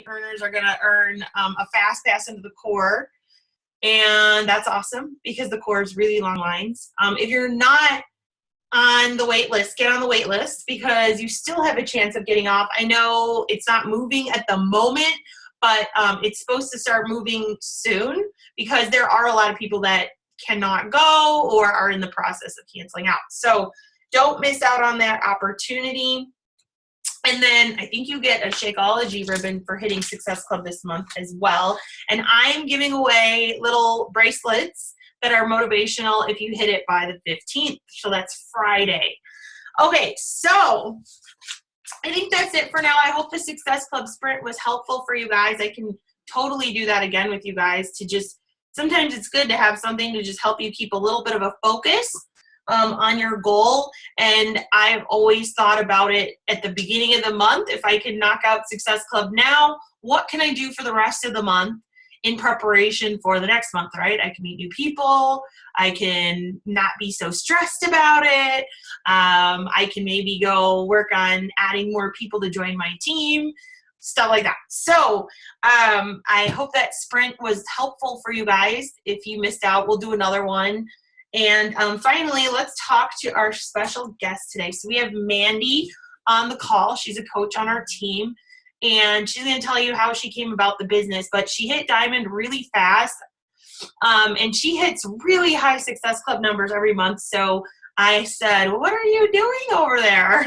earners are going to earn a fast pass into the core. And that's awesome because the core is really long lines. If you're not on the wait list, get on the wait list because you still have a chance of getting off. I know it's not moving at the moment, but it's supposed to start moving soon because there are a lot of people that cannot go or are in the process of canceling out. So don't miss out on that opportunity. And then I think you get a Shakeology ribbon for hitting Success Club this month as well. And I'm giving away little bracelets that are motivational if you hit it by the 15th. So that's Friday. Okay, so I think that's it for now. I hope the Success Club Sprint was helpful for you guys. I can totally do that again with you guys to just, sometimes it's good to have something to just help you keep a little bit of a focus on your goal. And I've always thought about it at the beginning of the month. If I can knock out Success Club now, what can I do for the rest of the month in preparation for the next month, right? I can meet new people. I can not be so stressed about it. I can maybe go work on adding more people to join my team, stuff like that. So I hope that sprint was helpful for you guys. If you missed out, we'll do another one. And finally, let's talk to our special guest today. So we have Mandy on the call. She's a coach on our team, and she's going to tell you how she came about the business. But she hit Diamond really fast, and she hits really high Success Club numbers every month. So I said, well, what are you doing over there?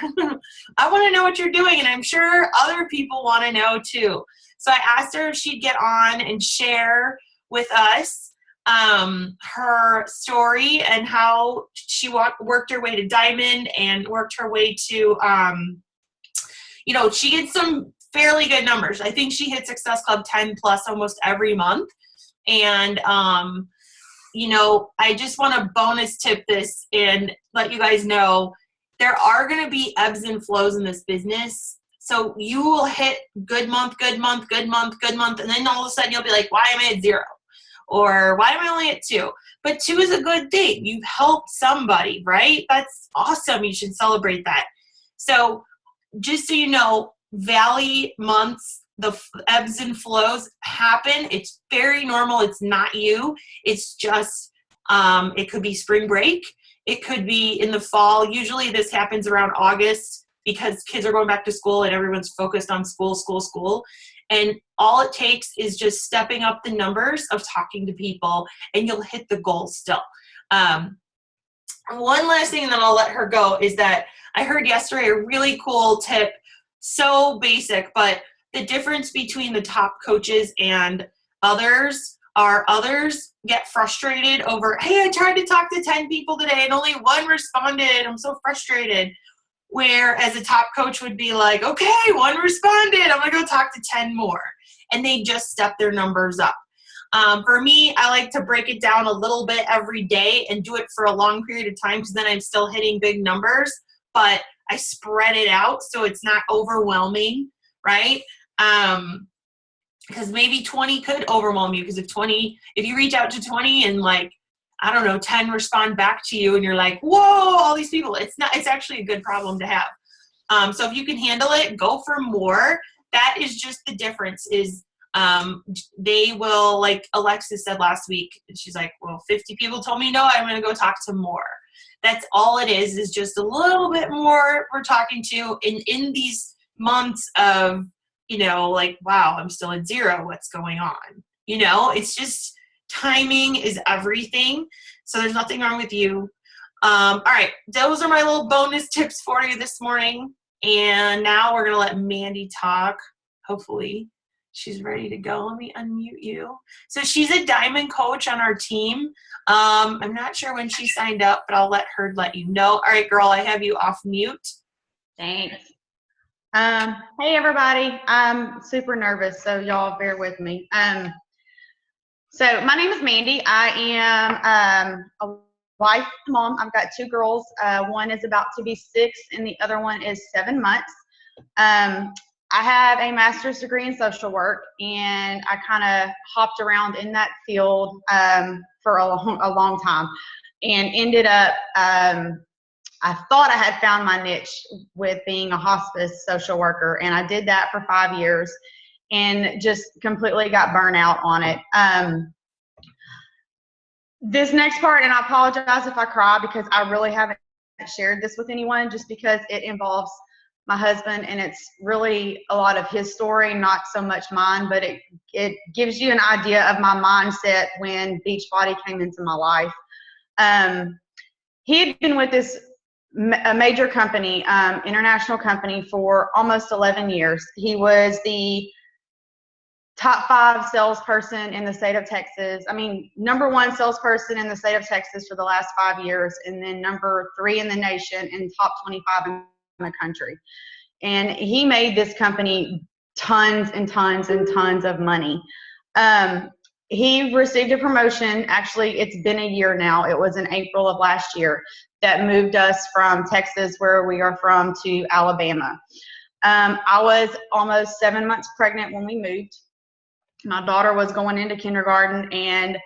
I want to know what you're doing, and I'm sure other people want to know too. So I asked her if she'd get on and share with us her story and how she worked her way to Diamond and worked her way to, she gets some fairly good numbers. I think she hit Success Club 10 plus almost every month. And, I just want to bonus tip this and let you guys know there are going to be ebbs and flows in this business. So you will hit good month, good month, good month, good month. And then all of a sudden you'll be like, why am I at 0? Or why am I only at 2? But 2 is a good thing. You've helped somebody, right? That's awesome. You should celebrate that. So just so you know, valley months, the ebbs and flows happen. It's very normal. It's not you. It's just, it could be spring break. It could be in the fall. Usually this happens around August because kids are going back to school and everyone's focused on school. And all it takes is just stepping up the numbers of talking to people and you'll hit the goal still. One last thing and then I'll let her go is that I heard yesterday a really cool tip, so basic, but the difference between the top coaches and others are others get frustrated over, hey, I tried to talk to 10 people today and only 1 responded. I'm so frustrated. Whereas a top coach would be like, okay, 1 responded. I'm going to go talk to 10 more. And they just step their numbers up. For me, I like to break it down a little bit every day and do it for a long period of time because then I'm still hitting big numbers, but I spread it out so it's not overwhelming, right? Because maybe 20 could overwhelm you because if you reach out to 20 and 10 respond back to you and you're like, whoa, all these people, it's actually a good problem to have. So if you can handle it, go for more. That is just the difference is they will, like Alexis said last week, she's like, well, 50 people told me no, I'm going to go talk to more. That's all it is just a little bit more we're talking to in these months of, wow, I'm still at 0. What's going on? It's just timing is everything. So there's nothing wrong with you. All right. Those are my little bonus tips for you this morning. And now we're going to let Mandy talk. Hopefully she's ready to go. Let me unmute you. So she's a Diamond coach on our team. I'm not sure when she signed up, but I'll let you know. All right, girl, I have you off mute. Thanks. Hey, everybody. I'm super nervous, so y'all bear with me. So my name is Mandy. I am a wife, mom. I've got 2 girls. One is about to be 6, and the other one is 7 months. I have a master's degree in social work, and I kind of hopped around in that field for a long time, and ended up I thought I had found my niche with being a hospice social worker, and I did that for 5 years. and just completely got burnt out on it. This next part, and I apologize if I cry because I really haven't shared this with anyone, just because it involves my husband and it's really a lot of his story, not so much mine, but it gives you an idea of my mindset when Beachbody came into my life. He had been with a major company, international company, for almost 11 years. He was the top 5 salesperson in the state of Texas. I mean, #1 salesperson in the state of Texas for the last 5 years, and then #3 in the nation and top 25 in the country. And he made this company tons and tons and tons of money. He received a promotion. Actually, it's been a year now. It was in April of last year that moved us from Texas, where we are from, to Alabama. I was almost 7 months pregnant when we moved. My daughter was going into kindergarten, and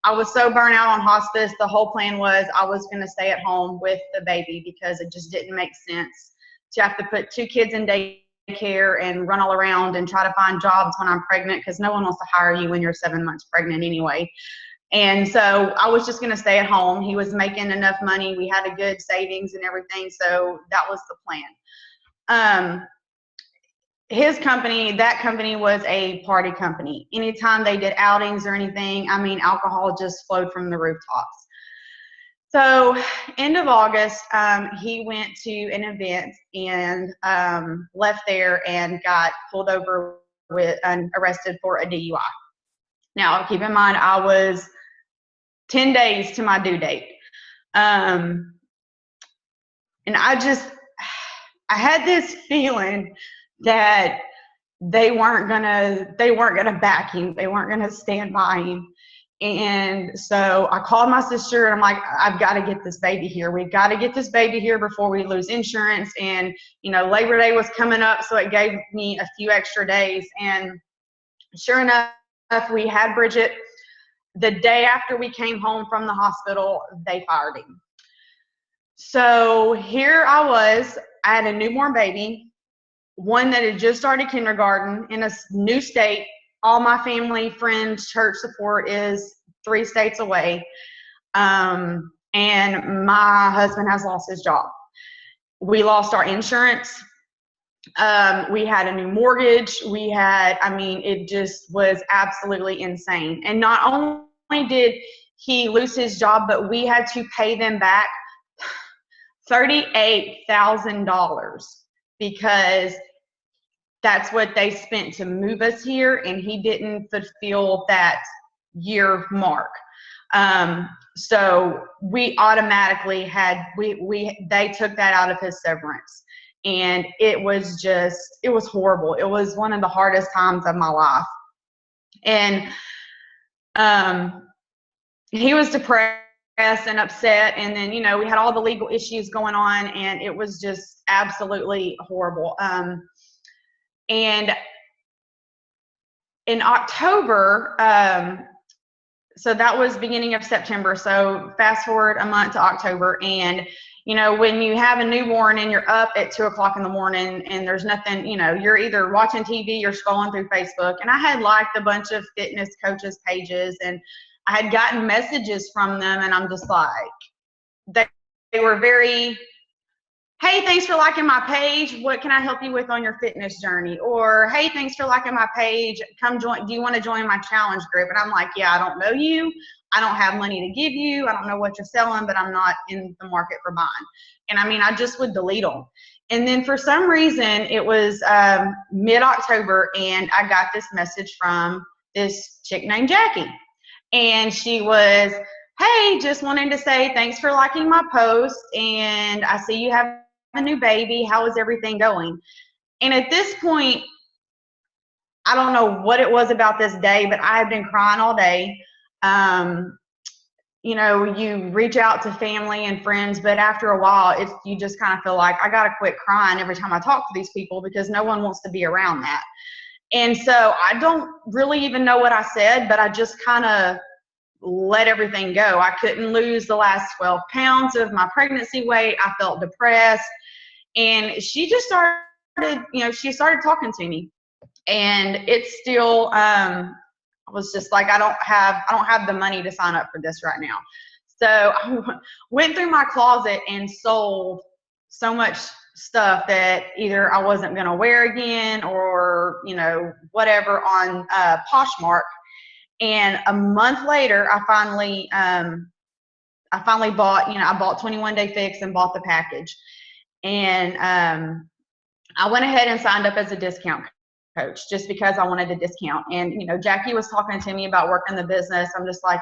I was so burnt out on hospice. The whole plan was I was going to stay at home with the baby because it just didn't make sense to have to put 2 kids in daycare and run all around and try to find jobs when I'm pregnant, because no one wants to hire you when you're 7 months pregnant anyway. And so I was just going to stay at home. He was making enough money. We had a good savings and everything, so that was the plan. His company, that company, was a party company. Anytime they did outings or anything, I mean, alcohol just flowed from the rooftops. So end of August, he went to an event and left there and got pulled over and arrested for a DUI. Now, keep in mind, I was 10 days to my due date. And I had this feeling that they weren't gonna back him. They weren't gonna stand by him. And so I called my sister and I'm like, I've got to get this baby here. We've got to get this baby here before we lose insurance. And, you know, Labor Day was coming up, so it gave me a few extra days. And sure enough, we had Bridget. The day after we came home from the hospital, they fired him. So here I was. I had a newborn baby, one that had just started kindergarten in a new state. All my family, friends, church support is 3 states away. And my husband has lost his job. We lost our insurance. We had a new mortgage. It just was absolutely insane. And not only did he lose his job, but we had to pay them back $38,000 because that's what they spent to move us here, and he didn't fulfill that year mark. So we automatically they took that out of his severance, and it was horrible. It was one of the hardest times of my life. And he was depressed and upset, and then, you know, we had all the legal issues going on, and it was just absolutely horrible. And in October, so that was beginning of September. So fast forward a month to October, and, you know, when you have a newborn and you're up at 2 o'clock in the morning and there's nothing, you know, you're either watching TV or scrolling through Facebook. And I had liked a bunch of fitness coaches' pages, and I had gotten messages from them, and I'm just like, they were very, hey, thanks for liking my page. What can I help you with on your fitness journey? Or, hey, thanks for liking my page. Come join. Do you want to join my challenge group? And I'm like, yeah, I don't know you. I don't have money to give you. I don't know what you're selling, but I'm not in the market for buying. And I mean, I just would delete them. And then for some reason, it was mid-October, and I got this message from this chick named Jackie. And she was, hey, just wanted to say thanks for liking my post, and I see you have a new baby. How is everything going? And at this point, I don't know what it was about this day, but I had been crying all day. You know, you reach out to family and friends, but after a while, you just kind of feel like I got to quit crying every time I talk to these people, because no one wants to be around that. And so I don't really even know what I said, but I just kind of let everything go. I couldn't lose the last 12 pounds of my pregnancy weight. I felt depressed. And she just started, you know, she started talking to me. And it's still, I was just like, I don't have the money to sign up for this right now. So I went through my closet and sold so much stuff that either I wasn't going to wear again or, whatever on Poshmark. And a month later, I finally bought, I bought 21 Day Fix and bought the package. And I went ahead and signed up as a discount coach just because I wanted the discount. And, Jackie was talking to me about working the business. I'm just like,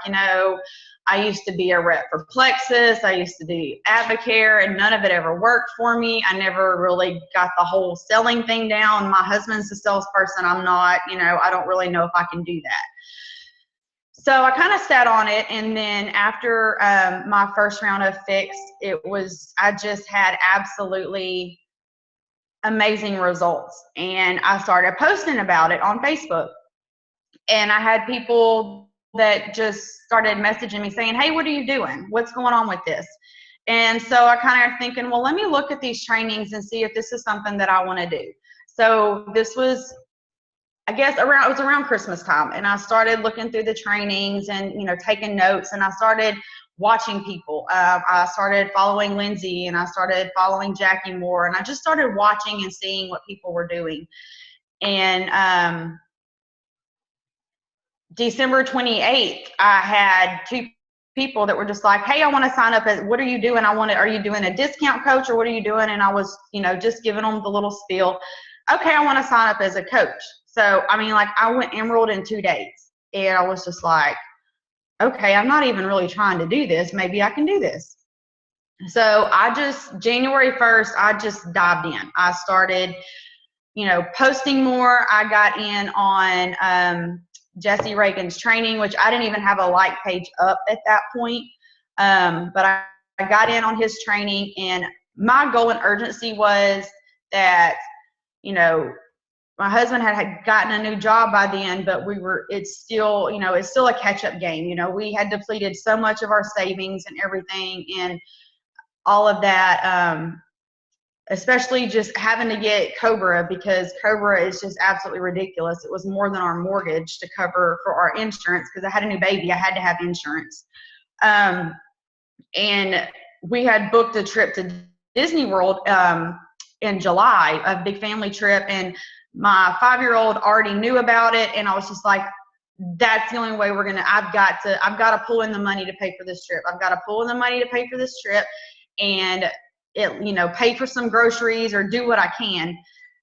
I used to be a rep for Plexus. I used to do Advocare, and none of it ever worked for me. I never really got the whole selling thing down. My husband's a salesperson. I'm not, I don't really know if I can do that. So I kind of sat on it, and then after my first round of Fix, I just had absolutely amazing results. And I started posting about it on Facebook. And I had people that just started messaging me saying, hey, what are you doing? What's going on with this? And so I kind of thinking, well, let me look at these trainings and see if this is something that I want to do. So this was, I guess, it was around Christmas time. And I started looking through the trainings and, taking notes. And I started watching people. I started following Lindsay, and I started following Jackie more. And I just started watching and seeing what people were doing. And December 28th, I had 2 people that were just like, hey, I want to sign up as, what are you doing? Are you doing a discount coach, or what are you doing? And I was, just giving them the little spiel. Okay, I want to sign up as a coach. So, I went emerald in 2 days, and I was just like, okay, I'm not even really trying to do this. Maybe I can do this. So January 1st, I just dived in. I started, posting more. I got in on Jesse Reagan's training, which I didn't even have a like page up at that point. But I got in on his training, and my goal and urgency was that, my husband had gotten a new job by then, but it's still a catch-up game. We had depleted so much of our savings and everything and all of that, especially just having to get Cobra, because Cobra is just absolutely ridiculous. It was more than our mortgage to cover for our insurance, because I had a new baby. I had to have insurance. And we had booked a trip to Disney World in July, a big family trip, and my 5-year-old already knew about it, and I was just like, that's the only way I've got to pull in the money to pay for this trip. I've got to pull in the money to pay for this trip and pay for some groceries or do what I can.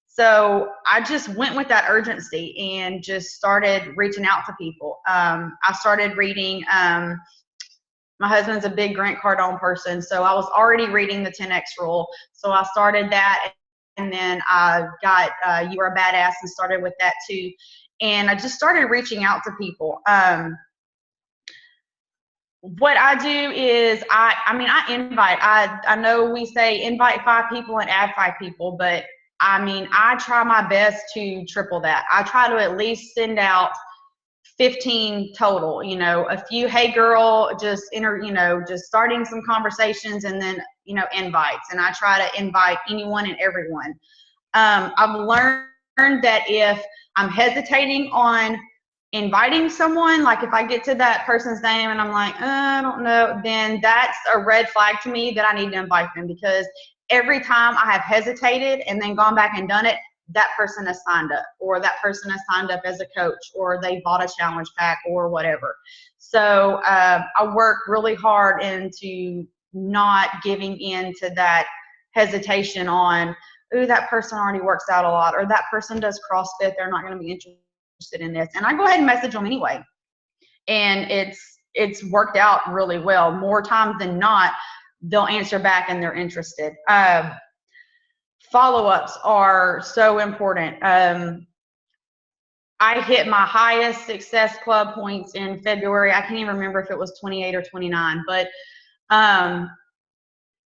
So I just went with that urgency and just started reaching out to people. I started reading, my husband's a big Grant Cardone person, so I was already reading the 10X rule. So I started that, and then I got You Are a Badass and started with that too. And I just started reaching out to people. What I do is I invite. I know we say invite 5 people and add 5 people, but I try my best to triple that. I try to at least send out 15 total, a few, hey girl, just just starting some conversations, and then, invites. And I try to invite anyone and everyone. I've learned that if I'm hesitating on inviting someone, like if I get to that person's name and I'm like, I don't know, then that's a red flag to me that I need to invite them, because every time I have hesitated and then gone back and done it, that person has signed up, or that person has signed up as a coach, or they bought a challenge pack or whatever. So I work really hard into not giving in to that hesitation on, ooh, that person already works out a lot, or that person does CrossFit, they're not going to be interested in this. And I go ahead and message them anyway. And it's worked out really well. More times than not, they'll answer back and they're interested. Follow-ups are so important. I hit my highest Success Club points in February. I can't even remember if it was 28 or 29, but I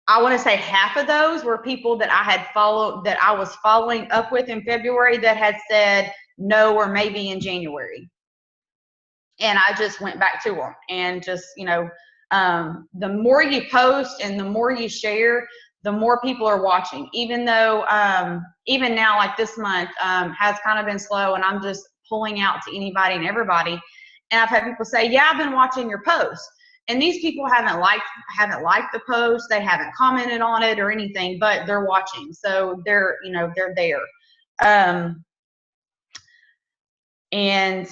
want to say half of those were people that I was following up with in February that had said no or maybe in January. And I just went back to them and just, the more you post and the more you share, the more people are watching, even though even now, like this month has kind of been slow, and I'm just pulling out to anybody and everybody. And I've had people say, yeah, I've been watching your posts. And these people haven't liked the post, they haven't commented on it or anything, but they're watching. So they're, you know, they're there. And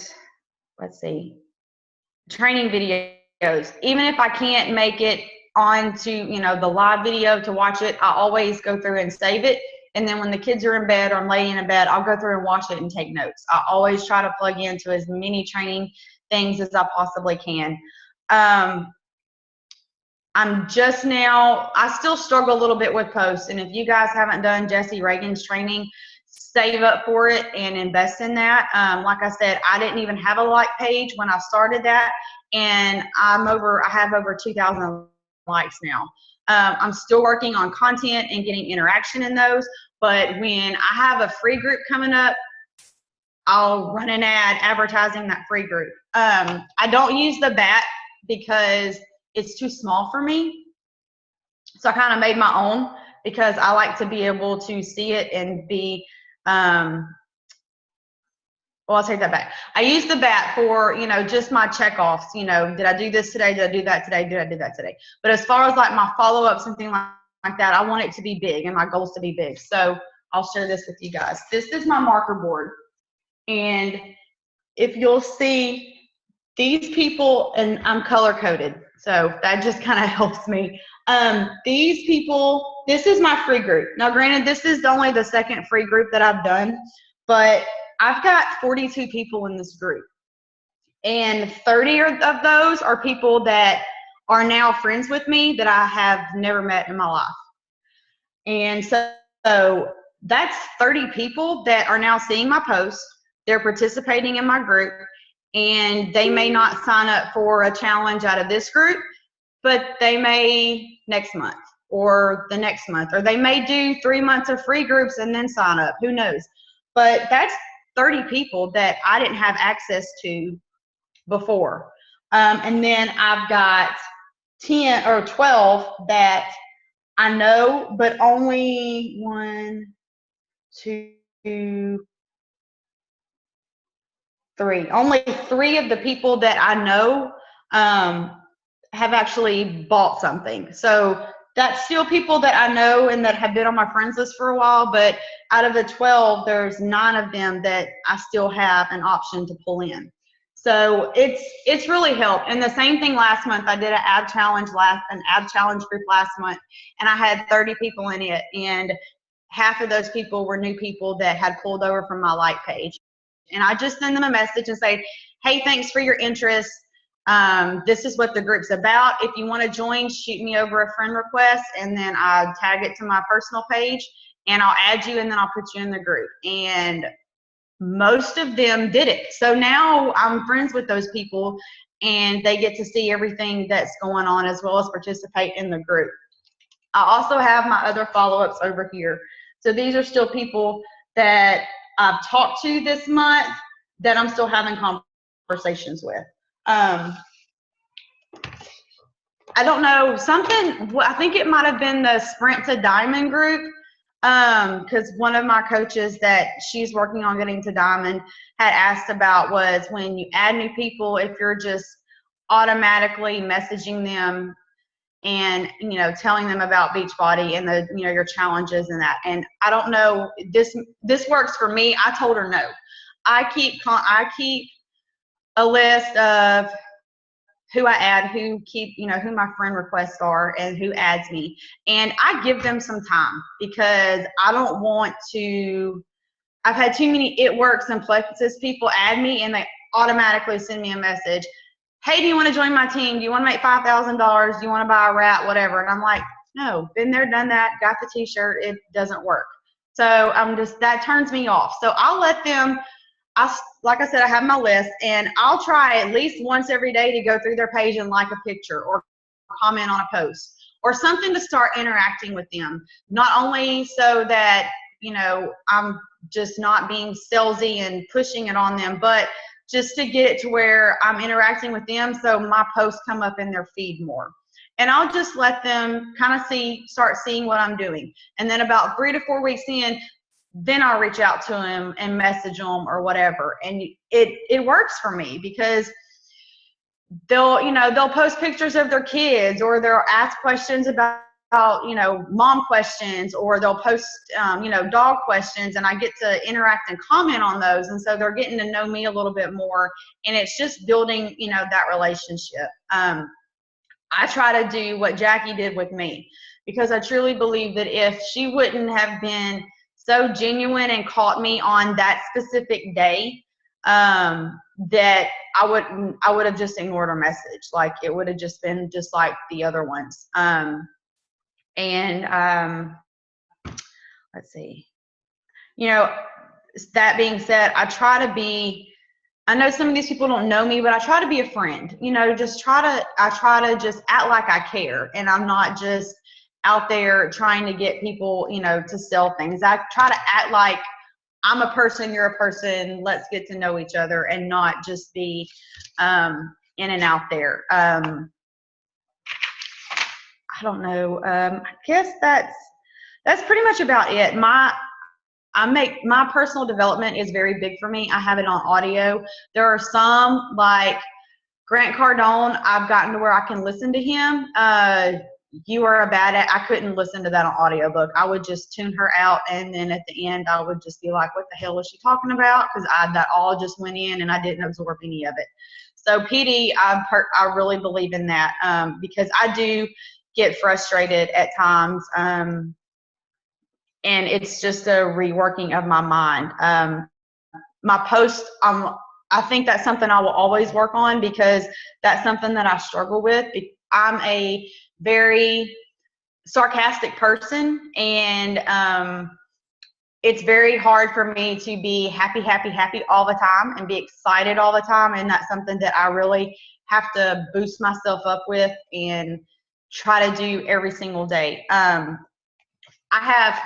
let's see, training videos. Even if I can't make it onto, you know, the live video to watch it, I always go through and save it. And then when the kids are in bed or I'm laying in bed, I'll go through and watch it and take notes. I always try to plug into as many training things as I possibly can. I'm just now, I still struggle a little bit with posts. And if you guys haven't done Jesse Reagan's training, save up for it and invest in that. Like I said, I didn't even have a like page when I started that. And I have over 2,000 likes now. I'm still working on content and getting interaction in those. But when I have a free group coming up, I'll run an ad advertising that free group. I don't use the bat because it's too small for me. So I kind of made my own because I like to be able to see it and be, well, I'll take that back. I use the bat for, you know, just my checkoffs. You know, did I do this today? Did I do that today? Did I do that today? But as far as like my follow-ups and things like that, I want it to be big and my goals to be big. So I'll share this with you guys. This is my marker board. And if you'll see these people, and I'm color coded, so that just kind of helps me. These people, this is my free group. Now, granted, this is only the second free group that I've done, but I've got 42 people in this group. And 30 of those are people that are now friends with me that I have never met in my life. And so that's 30 people that are now seeing my posts. They're participating in my group, and they may not sign up for a challenge out of this group, but they may next month or the next month, or they may do 3 months of free groups and then sign up. Who knows? But that's 30 people that I didn't have access to before. And then I've got 10 or 12 that I know, but only 1, 2, 3. Only 3 of the people that I know have actually bought something. So that's still people that I know and that have been on my friends list for a while, but out of the 12, there's 9 of them that I still have an option to pull in. So it's really helped. And the same thing last month, I did an ab challenge group last month, and I had 30 people in it, and half of those people were new people that had pulled over from my like page. And I just send them a message and say, hey, thanks for your interest. This is what the group's about. If you want to join, shoot me over a friend request, and then I'll tag it to my personal page, and I'll add you, and then I'll put you in the group. And most of them did it. So now I'm friends with those people, and they get to see everything that's going on as well as participate in the group. I also have my other follow-ups over here. So these are still people that I've talked to this month that I'm still having conversations with. I don't know, I think it might have been the Sprint to Diamond group, because one of my coaches that she's working on getting to Diamond had asked about was when you add new people, if you're just automatically messaging them and, you know, telling them about Beachbody and the, you know, your challenges and that. And I don't know, this works for me. I told her no. I keep a list of who I add, who my friend requests are, and who adds me. And I give them some time because I don't want to, I've had too many It Works and Plexus people add me, and they automatically send me a message. Hey, do you want to join my team? Do you want to make $5,000? Do you want to buy a rat? Whatever. And I'm like, no, been there, done that, got the t-shirt. It doesn't work. So that turns me off. So I'll let them, like I said, I have my list, and I'll try at least once every day to go through their page and like a picture or comment on a post or something to start interacting with them. Not only so that, you know, I'm just not being salesy and pushing it on them, but just to get it to where I'm interacting with them so my posts come up in their feed more. and I'll just let them kind of start seeing what I'm doing. And then about 3 to 4 weeks in, then I'll reach out to them and message them or whatever. And it works for me because they'll post pictures of their kids, or they'll ask questions about mom questions, or they'll post dog questions, and I get to interact and comment on those. And so they're getting to know me a little bit more, and it's just building that relationship. I try to do what Jackie did with me, because I truly believe that if she wouldn't have been so genuine and caught me on that specific day, that I would have just ignored her message. Like, it would have just been just like the other ones. Let's see. That being said, I know some of these people don't know me, but I try to be a friend. I try to just act like I care, and I'm not just out there trying to get people, to sell things. I try to act like I'm a person, you're a person, let's get to know each other, and not just be in and out there. I don't know. I guess that's pretty much about it. My personal development is very big for me. I have it on audio. There are some, like Grant Cardone, I've gotten to where I can listen to him. You Are a Bad At, I couldn't listen to that on audiobook. I would just tune her out, and then at the end I would just be like, what the hell is she talking about? Because that all just went in and I didn't absorb any of it. So PD, I really believe in that, because I do get frustrated at times, and it's just a reworking of my mind. My post, I think that's something I will always work on, because that's something that I struggle with. I'm a very sarcastic person, and it's very hard for me to be happy all the time and be excited all the time, and that's something that I really have to boost myself up with and try to do every single day. I have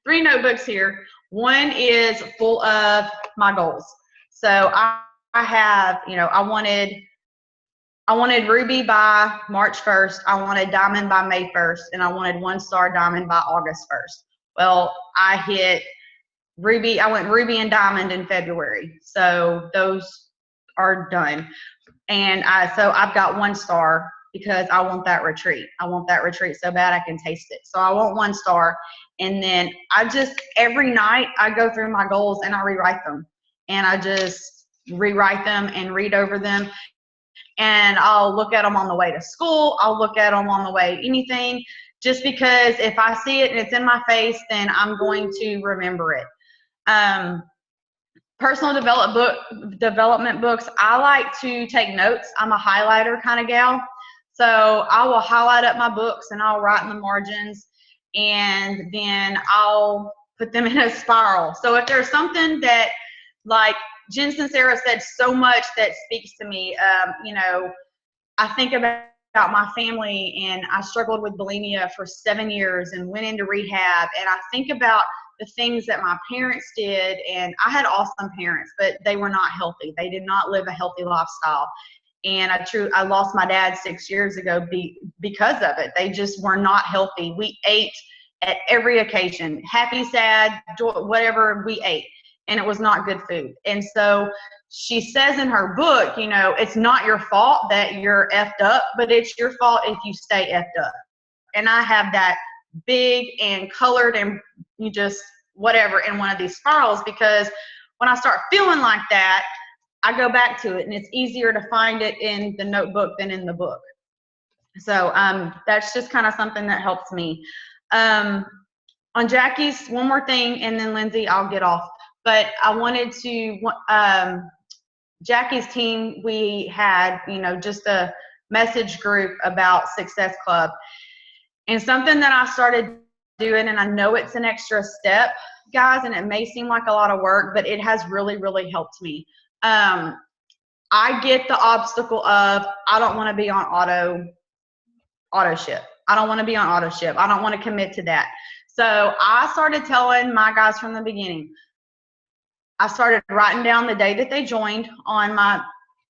3 notebooks here. One is full of my goals. So I have, I wanted Ruby by March 1st. I wanted Diamond by May 1st, and I wanted 1-star Diamond by August 1st. Well, I hit Ruby. I went Ruby and Diamond in February. So those are done. And so I've got 1-star, because I want that retreat. I want that retreat so bad I can taste it. So I want 1-star. And then every night I go through my goals and I rewrite them. And I just rewrite them and read over them. And I'll look at them on the way to school. I'll look at them on the way anything, just because if I see it and it's in my face, then I'm going to remember it. Personal development books, I like to take notes. I'm a highlighter kind of gal. So I will highlight up my books and I'll write in the margins, and then I'll put them in a spiral. So if there's something that, like Jen Sincera said so much that speaks to me, I think about my family, and I struggled with bulimia for 7 years and went into rehab, and I think about the things that my parents did, and I had awesome parents, but they were not healthy. They did not live a healthy lifestyle. And I lost my dad 6 years ago because of it. They just were not healthy. We ate at every occasion, happy, sad, whatever, we ate, and it was not good food. And so she says in her book, it's not your fault that you're effed up, but it's your fault if you stay effed up. And I have that big and colored and you just whatever in one of these spirals, because when I start feeling like that, I go back to it, and it's easier to find it in the notebook than in the book. So that's just kind of something that helps me. On Jackie's, one more thing, and then Lindsay, I'll get off. But I wanted to, Jackie's team, we had, just a message group about Success Club. And something that I started doing, and I know it's an extra step, guys, and it may seem like a lot of work, but it has really, really helped me. I get the obstacle of, I don't want to be on auto ship. I don't want to be on auto ship. I don't want to commit to that. So I started telling my guys from the beginning, I started writing down the day that they joined on my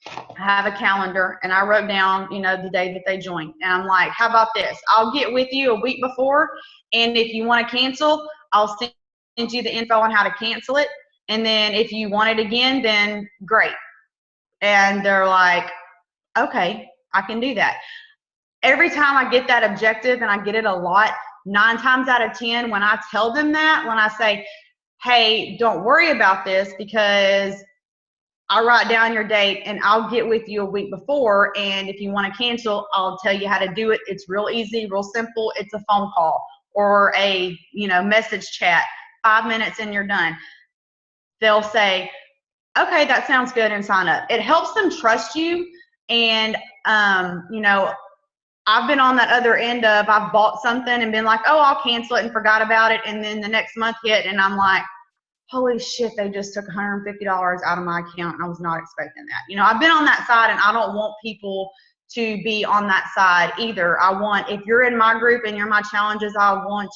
I have a calendar, and I wrote down, the day that they joined. And I'm like, how about this? I'll get with you a week before, and if you want to cancel, I'll send you the info on how to cancel it. And then if you want it again, then great. And they're like, okay, I can do that. Every time I get that objective, and I get it a lot, 9 times out of 10, when I tell them that, when I say, hey, don't worry about this, because I'll write down your date and I'll get with you a week before. And if you want to cancel, I'll tell you how to do it. It's real easy, real simple. It's a phone call or a, message chat, 5 minutes and you're done. They'll say, okay, that sounds good, and sign up. It helps them trust you. And, I've been on that other end of, I've bought something and been like, oh, I'll cancel it, and forgot about it. And then the next month hit and I'm like, holy shit, they just took $150 out of my account, and I was not expecting that. I've been on that side, and I don't want people to be on that side either. If you're in my group and you're my challenges, I don't want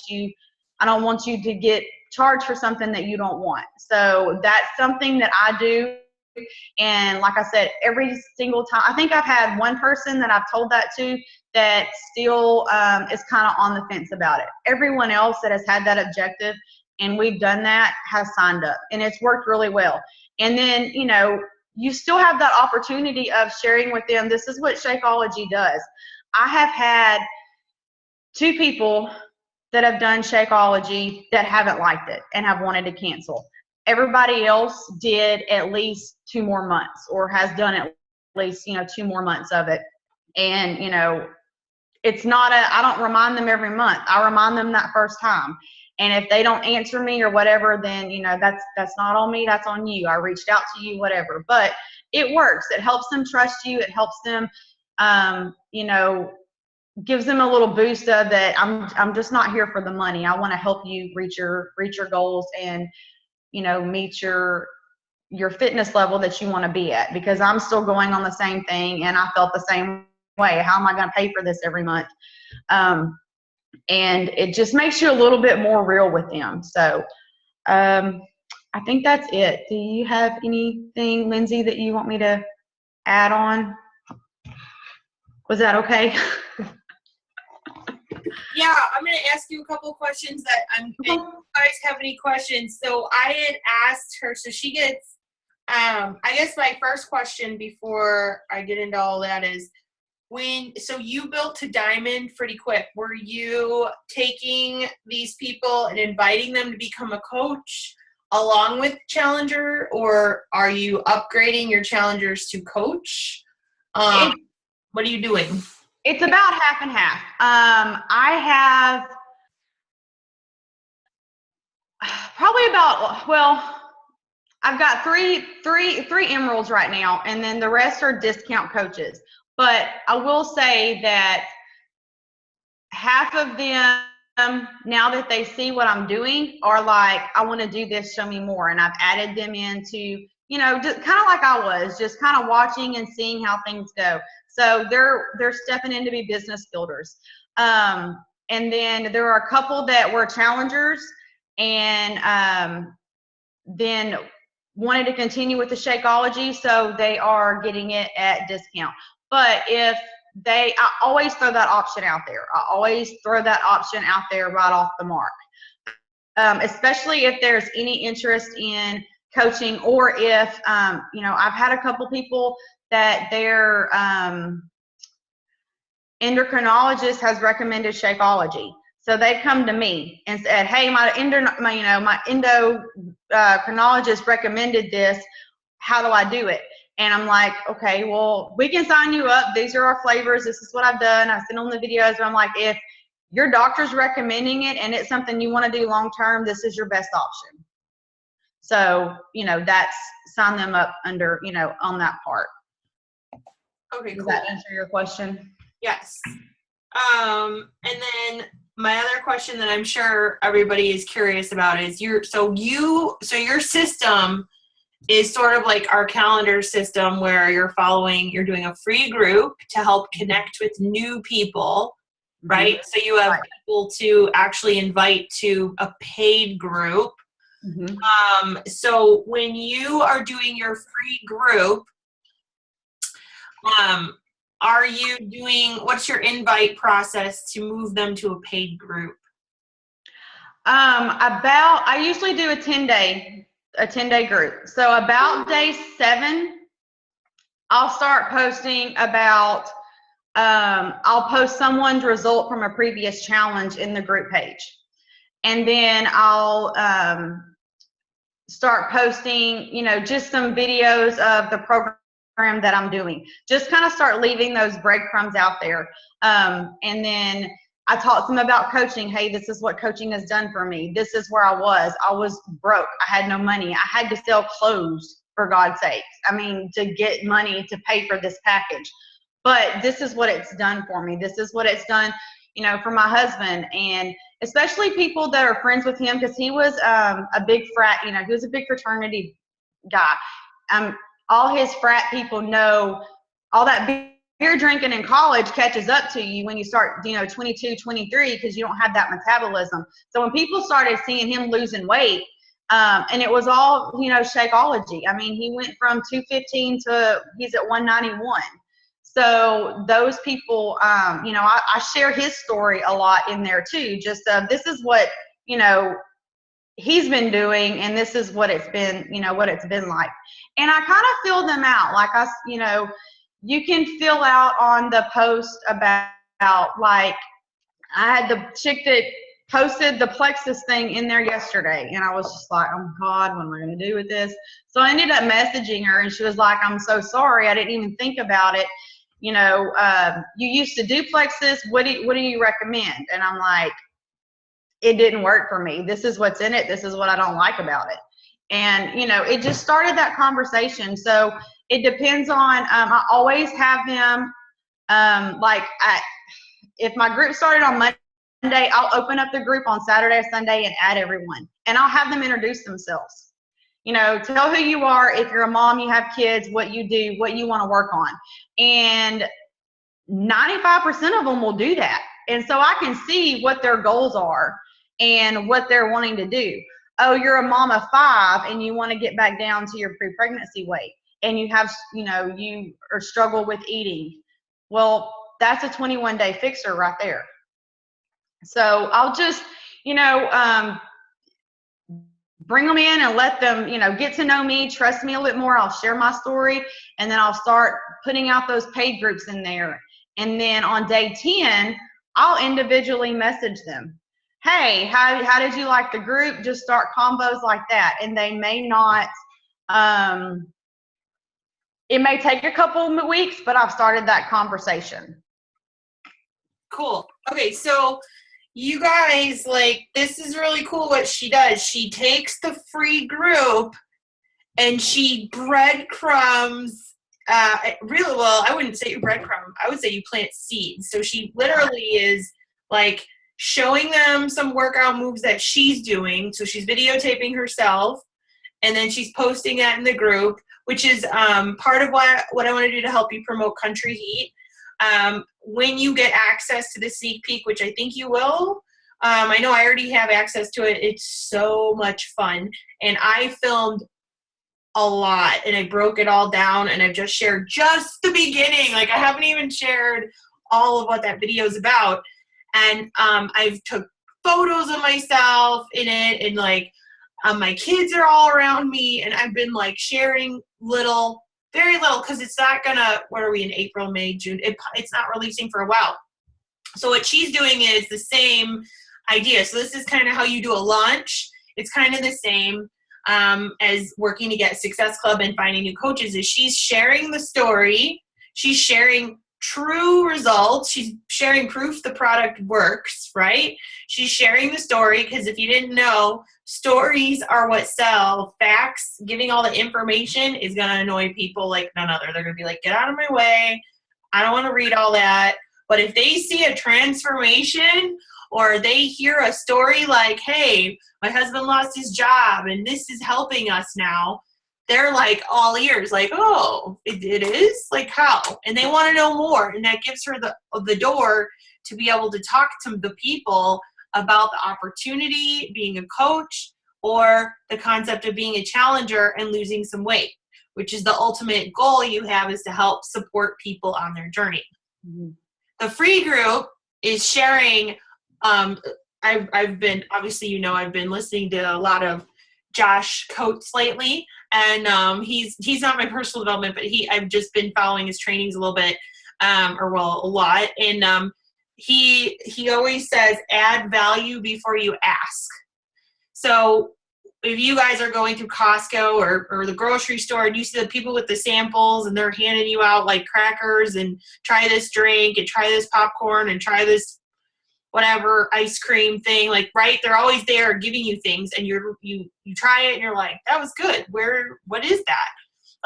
you to get charged for something that you don't want. So that's something that I do. And like I said, every single time, I think I've had one person that I've told that to that still is kind of on the fence about it. Everyone else that has had that objective and we've done that has signed up, and it's worked really well. And then, you still have that opportunity of sharing with them, this is what Shakeology does. I have had 2 people that have done Shakeology that haven't liked it and have wanted to cancel. Everybody else did at least 2 more months, or has done at least, 2 more months of it. And, it's not I don't remind them every month. I remind them that first time. And if they don't answer me or whatever, then, that's not on me. That's on you. I reached out to you, whatever. But it works. It helps them trust you. It helps them, gives them a little boost of that. I'm just not here for the money. I want to help you reach your goals and, meet your fitness level that you want to be at, because I'm still going on the same thing, and I felt the same way. How am I going to pay for this every month? And it just makes you a little bit more real with them. So I think that's it. Do you have anything, Lindsay, that you want me to add on? Was that okay? Yeah, I'm going to ask you a couple of questions that if you guys have any questions. So I had asked her, so she gets, I guess my first question before I get into all that is, so you built to Diamond pretty quick. Were you taking these people and inviting them to become a coach along with Challenger, or are you upgrading your Challengers to coach? What are you doing? It's about half and half. I have probably I've got three emeralds right now, and then the rest are discount coaches. But I will say that half of them, now that they see what I'm doing, are like, I want to do this, show me more. And I've added them into, just kind of like I was, just kind of watching and seeing how things go. So they're stepping in to be business builders. And then there are a couple that were challengers, and then wanted to continue with the Shakeology, so they are getting it at discount. But I always throw that option out there. I always throw that option out there right off the mark. Especially if there's any interest in coaching, or if, I've had a couple people that their endocrinologist has recommended Shakeology. So they come to me and said, hey, my endocrinologist recommended this. How do I do it? And I'm like, okay, well, we can sign you up. These are our flavors. This is what I've done. I send them the videos. And I'm like, if your doctor's recommending it and it's something you want to do long term, this is your best option. So, that's sign them up under, on that part. Okay, Does cool. that answer your question? Yes. And then my other question that I'm sure everybody is curious about is your system is sort of like our calendar system, where you're doing a free group to help connect with new people, right? Mm-hmm. So you have people to actually invite to a paid group. Mm-hmm. So when you are doing your free group, Um, are you doing, what's your invite process to move them to a paid group? I usually do a 10-day group. So about day 7, I'll start posting about, I'll post someone's result from a previous challenge in the group page. And then I'll start posting, just some videos of the program that I'm doing. Just kind of start leaving those breadcrumbs out there. And then I talk to them about coaching. Hey, this is what coaching has done for me. This is where I was. I was broke. I had no money. I had to sell clothes, for God's sakes. I mean, to get money to pay for this package. But this is what it's done for me. This is what it's done, for my husband. And especially people that are friends with him, because he was a big frat, he was a big fraternity guy. All his frat people know all that beer drinking in college catches up to you when you start, 22, 23, because you don't have that metabolism. So when people started seeing him losing weight, and it was all, Shakeology. I mean, he went from 215 to he's at 191. So those people, I share his story a lot in there too. Just this is what, he's been doing, and this is what it's been, what it's been like. And I kind of fill them out. Like you can fill out on the post about like, I had the chick that posted the plexus thing in there yesterday, and I was just like, oh God, what am I going to do with this? So I ended up messaging her, and she was like, I'm so sorry, I didn't even think about it. You used to do plexus. What do you recommend? And I'm like, it didn't work for me. This is what's in it. This is what I don't like about it. And, it just started that conversation. So it depends on, I always have them, if my group started on Monday, I'll open up the group on Saturday or Sunday and add everyone. And I'll have them introduce themselves. Tell who you are. If you're a mom, you have kids, what you do, what you want to work on. And 95% of them will do that. And so I can see what their goals are and what they're wanting to do. Oh, you're a mom of 5 and you want to get back down to your pre-pregnancy weight, and you have, you are struggle with eating. Well, that's a 21-day fixer right there. So I'll just, bring them in and let them, get to know me, trust me a little more. I'll share my story, and then I'll start putting out those paid groups in there. And then on day 10, I'll individually message them. Hey, how did you like the group? Just start combos like that. And they may not, it may take a couple of weeks, but I've started that conversation. Cool. Okay, so you guys, this is really cool what she does. She takes the free group and she breadcrumbs, really, well, I wouldn't say you breadcrumb. I would say you plant seeds. So she literally is showing them some workout moves that she's doing. So she's videotaping herself, and then she's posting that in the group, which is part of what I want to do to help you promote Country Heat. When you get access to the sneak peek, which I think you will, I know I already have access to it. It's so much fun. And I filmed a lot, and I broke it all down, and I've just shared just the beginning. I haven't even shared all of what that video is about. And I've took photos of myself in it, and my kids are all around me, and I've been sharing very little, because it's not gonna, what are we in, April, May, June? It's not releasing for a while. So what she's doing is the same idea. So this is kind of how you do a launch. It's kind of the same as working to get Success Club and finding new coaches. Is she's sharing the story. She's sharing true results. She's sharing proof the product works, right? She's sharing the story, because if you didn't know, stories are what sell. Facts, giving all the information is going to annoy people like none other. They're going to be like, get out of my way. I don't want to read all that. But if they see a transformation, or they hear a story like, hey, my husband lost his job and this is helping us now, they're all ears, oh, it is? How? And they want to know more. And that gives her the door to be able to talk to the people about the opportunity, being a coach, or the concept of being a challenger and losing some weight. which is the ultimate goal you have, is to help support people on their journey. Mm-hmm. The free group is sharing. I've been, obviously, you know, I've been listening to a lot of Josh Coates lately, and he's not my personal development, but I've just been following his trainings a little bit, a lot, and he always says, add value before you ask. So if you guys are going through Costco or the grocery store and you see the people with the samples and they're handing you out like crackers and try this drink and try this popcorn and try this whatever ice cream thing, like, right, they're always there giving you things, and you try it and you're like, that was good. What is that?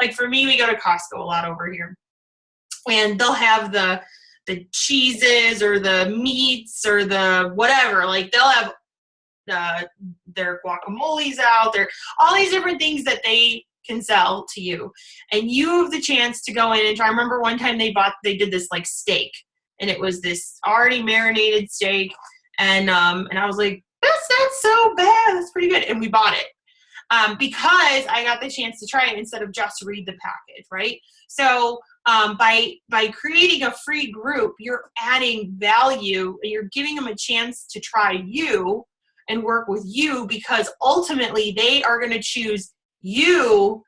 Like, for me, we go to Costco a lot over here, and they'll have the cheeses or the meats or the whatever, like they'll have their guacamoles out there, all these different things that they can sell to you, and you have the chance to go in and try. I remember one time they did this like steak, and it was this already marinated steak, and I was like, that's not so bad, that's pretty good, and we bought it because I got the chance to try it instead of just read the package, right? So by creating a free group, you're adding value, and you're giving them a chance to try you and work with you, because ultimately they are going to choose you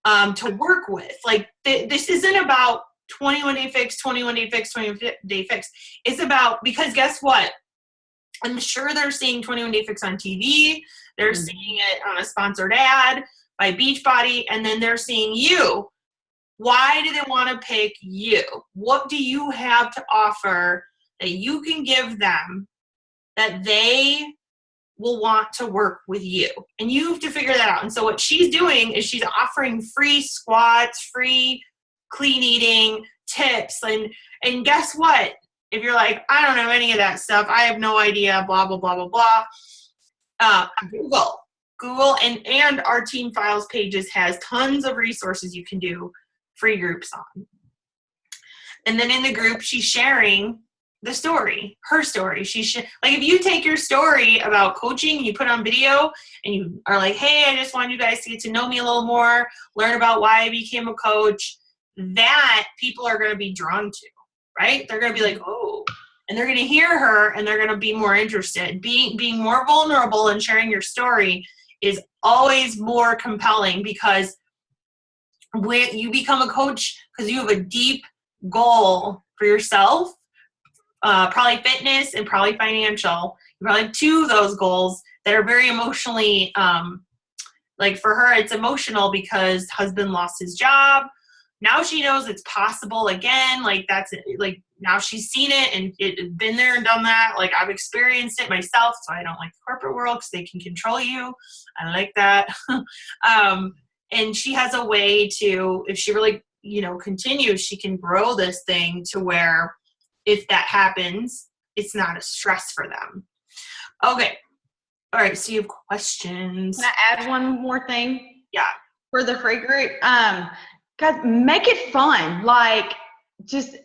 to work with. Like, this isn't about 21-day fix, 21-day fix, 21-day fix. It's about, because guess what? I'm sure they're seeing 21-day fix on TV. They're seeing it on a sponsored ad by Beachbody, and then they're seeing you. Why do they want to pick you? What do you have to offer that you can give them that they will want to work with you? And you have to figure that out. And so what she's doing is she's offering free squats, free clean eating tips. And guess what? If you're like, I don't know any of that stuff, I have no idea, blah, blah, blah, blah, blah, Google and our Team Files pages has tons of resources you can do free groups on. And then in the group, she's sharing the story, her story. Like, if you take your story about coaching and you put on video and you are like, hey, I just want you guys to get to know me a little more, learn about why I became a coach, that people are going to be drawn to, right? They're going to be like, oh, and they're going to hear her, and they're going to be more interested. Being more vulnerable and sharing your story is always more compelling, because when you become a coach, because you have a deep goal for yourself, probably fitness and probably financial. You probably have two of those goals that are very emotionally, like for her, it's emotional because husband lost his job. Now she knows it's possible again. Like, that's it. Like, now she's seen it and it's been there and done that. Like, I've experienced it myself, so I don't like the corporate world because they can control you. I like that. And she has a way to, if she really, continues, she can grow this thing to where, if that happens, it's not a stress for them. Okay. All right. So you have questions. Can I add one more thing? Yeah. For the free group, guys, make it fun. Like, just,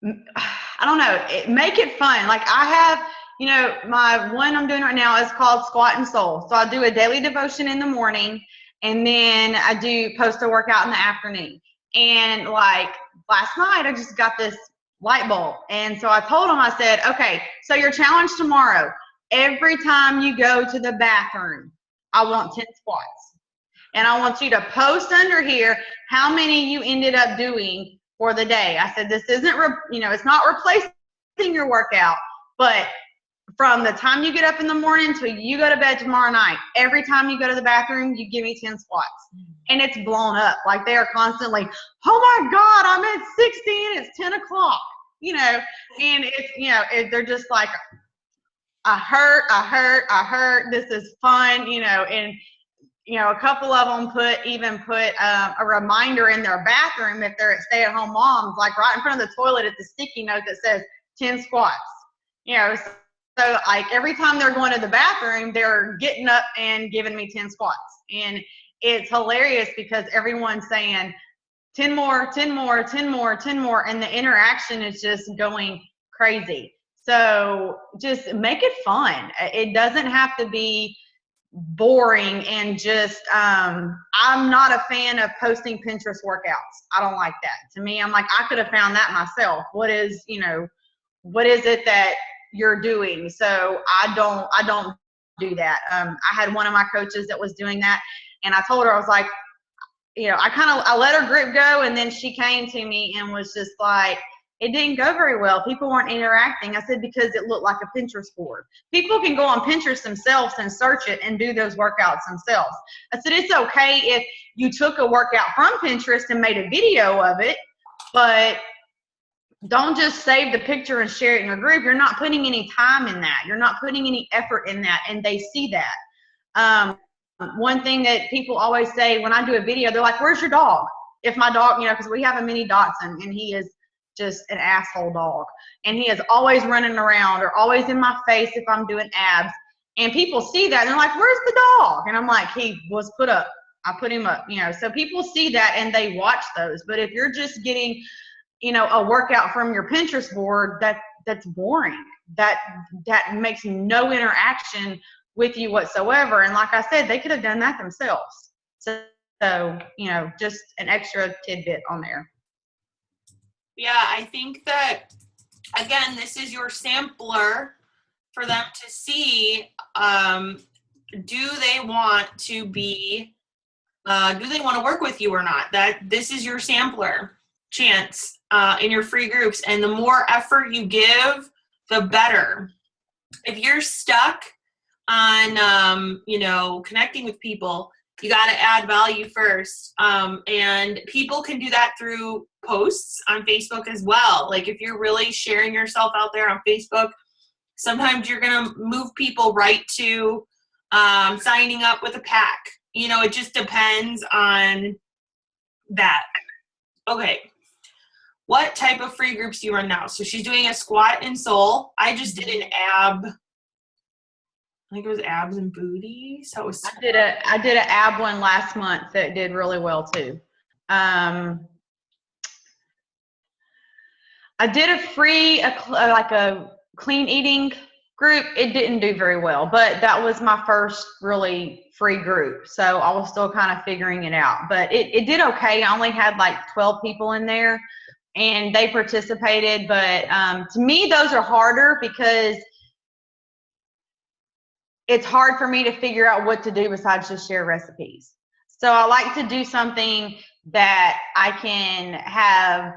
I don't know, make it fun. Like, I have, my one I'm doing right now is called Squat and Soul. So I do a daily devotion in the morning, and then I do post a workout in the afternoon. And like last night, I just got this light bulb. And so I told him, I said, okay, so your challenge tomorrow, every time you go to the bathroom, I want 10 squats. And I want you to post under here how many you ended up doing for the day. I said, this isn't, it's not replacing your workout, but from the time you get up in the morning till you go to bed tomorrow night, every time you go to the bathroom, you give me 10 squats. And it's blown up. Like, they are constantly, oh my God, I'm at 16, it's 10 o'clock, and it's, they're just like, I hurt, this is fun, and, a couple of them put a reminder in their bathroom if they're stay-at-home moms, like right in front of the toilet at the sticky note that says 10 squats, So like every time they're going to the bathroom, they're getting up and giving me 10 squats. And it's hilarious because everyone's saying 10 more, 10 more, 10 more, 10 more. And the interaction is just going crazy. So just make it fun. It doesn't have to be boring and just I'm not a fan of posting Pinterest workouts. I don't like that. To me, I'm like, I could have found that myself. What is it that you're doing? So I don't do that. I had one of my coaches that was doing that, and I told her, I was like, I let her group go, and then she came to me and was just like, it didn't go very well. People weren't interacting. I said, because it looked like a Pinterest board. People can go on Pinterest themselves and search it and do those workouts themselves. I said, it's okay if you took a workout from Pinterest and made a video of it, but don't just save the picture and share it in your group. You're not putting any time in that. You're not putting any effort in that, and they see that. One thing that people always say when I do a video, they're like, where's your dog? If my dog, because we have a mini Dachshund, and he is just an asshole dog. And he is always running around or always in my face if I'm doing abs. And people see that, and they're like, where's the dog? And I'm like, he was put up. I put him up, So people see that, and they watch those. But if you're just getting, a workout from your Pinterest board, that's boring. That makes no interaction with you whatsoever. And like I said, they could have done that themselves. So just an extra tidbit on there. Yeah, I think that, again, this is your sampler for them to see, do they want to work with you or not? This is your sampler chance in your free groups. And the more effort you give, the better. If you're stuck on, connecting with people, you got to add value first. And people can do that through posts on Facebook as well. Like if you're really sharing yourself out there on Facebook, sometimes you're going to move people right to signing up with a pack. It just depends on that. Okay. What type of free groups do you run now? So she's doing a squat and soul. I just did an ab. I think it was abs and booty. So it was I did an ab one last month that did really well too. I did a free, like a clean eating group. It didn't do very well, but that was my first really free group. So I was still kind of figuring it out, but it did okay. I only had like 12 people in there and they participated. But to me, those are harder because it's hard for me to figure out what to do besides just share recipes. So I like to do something that I can have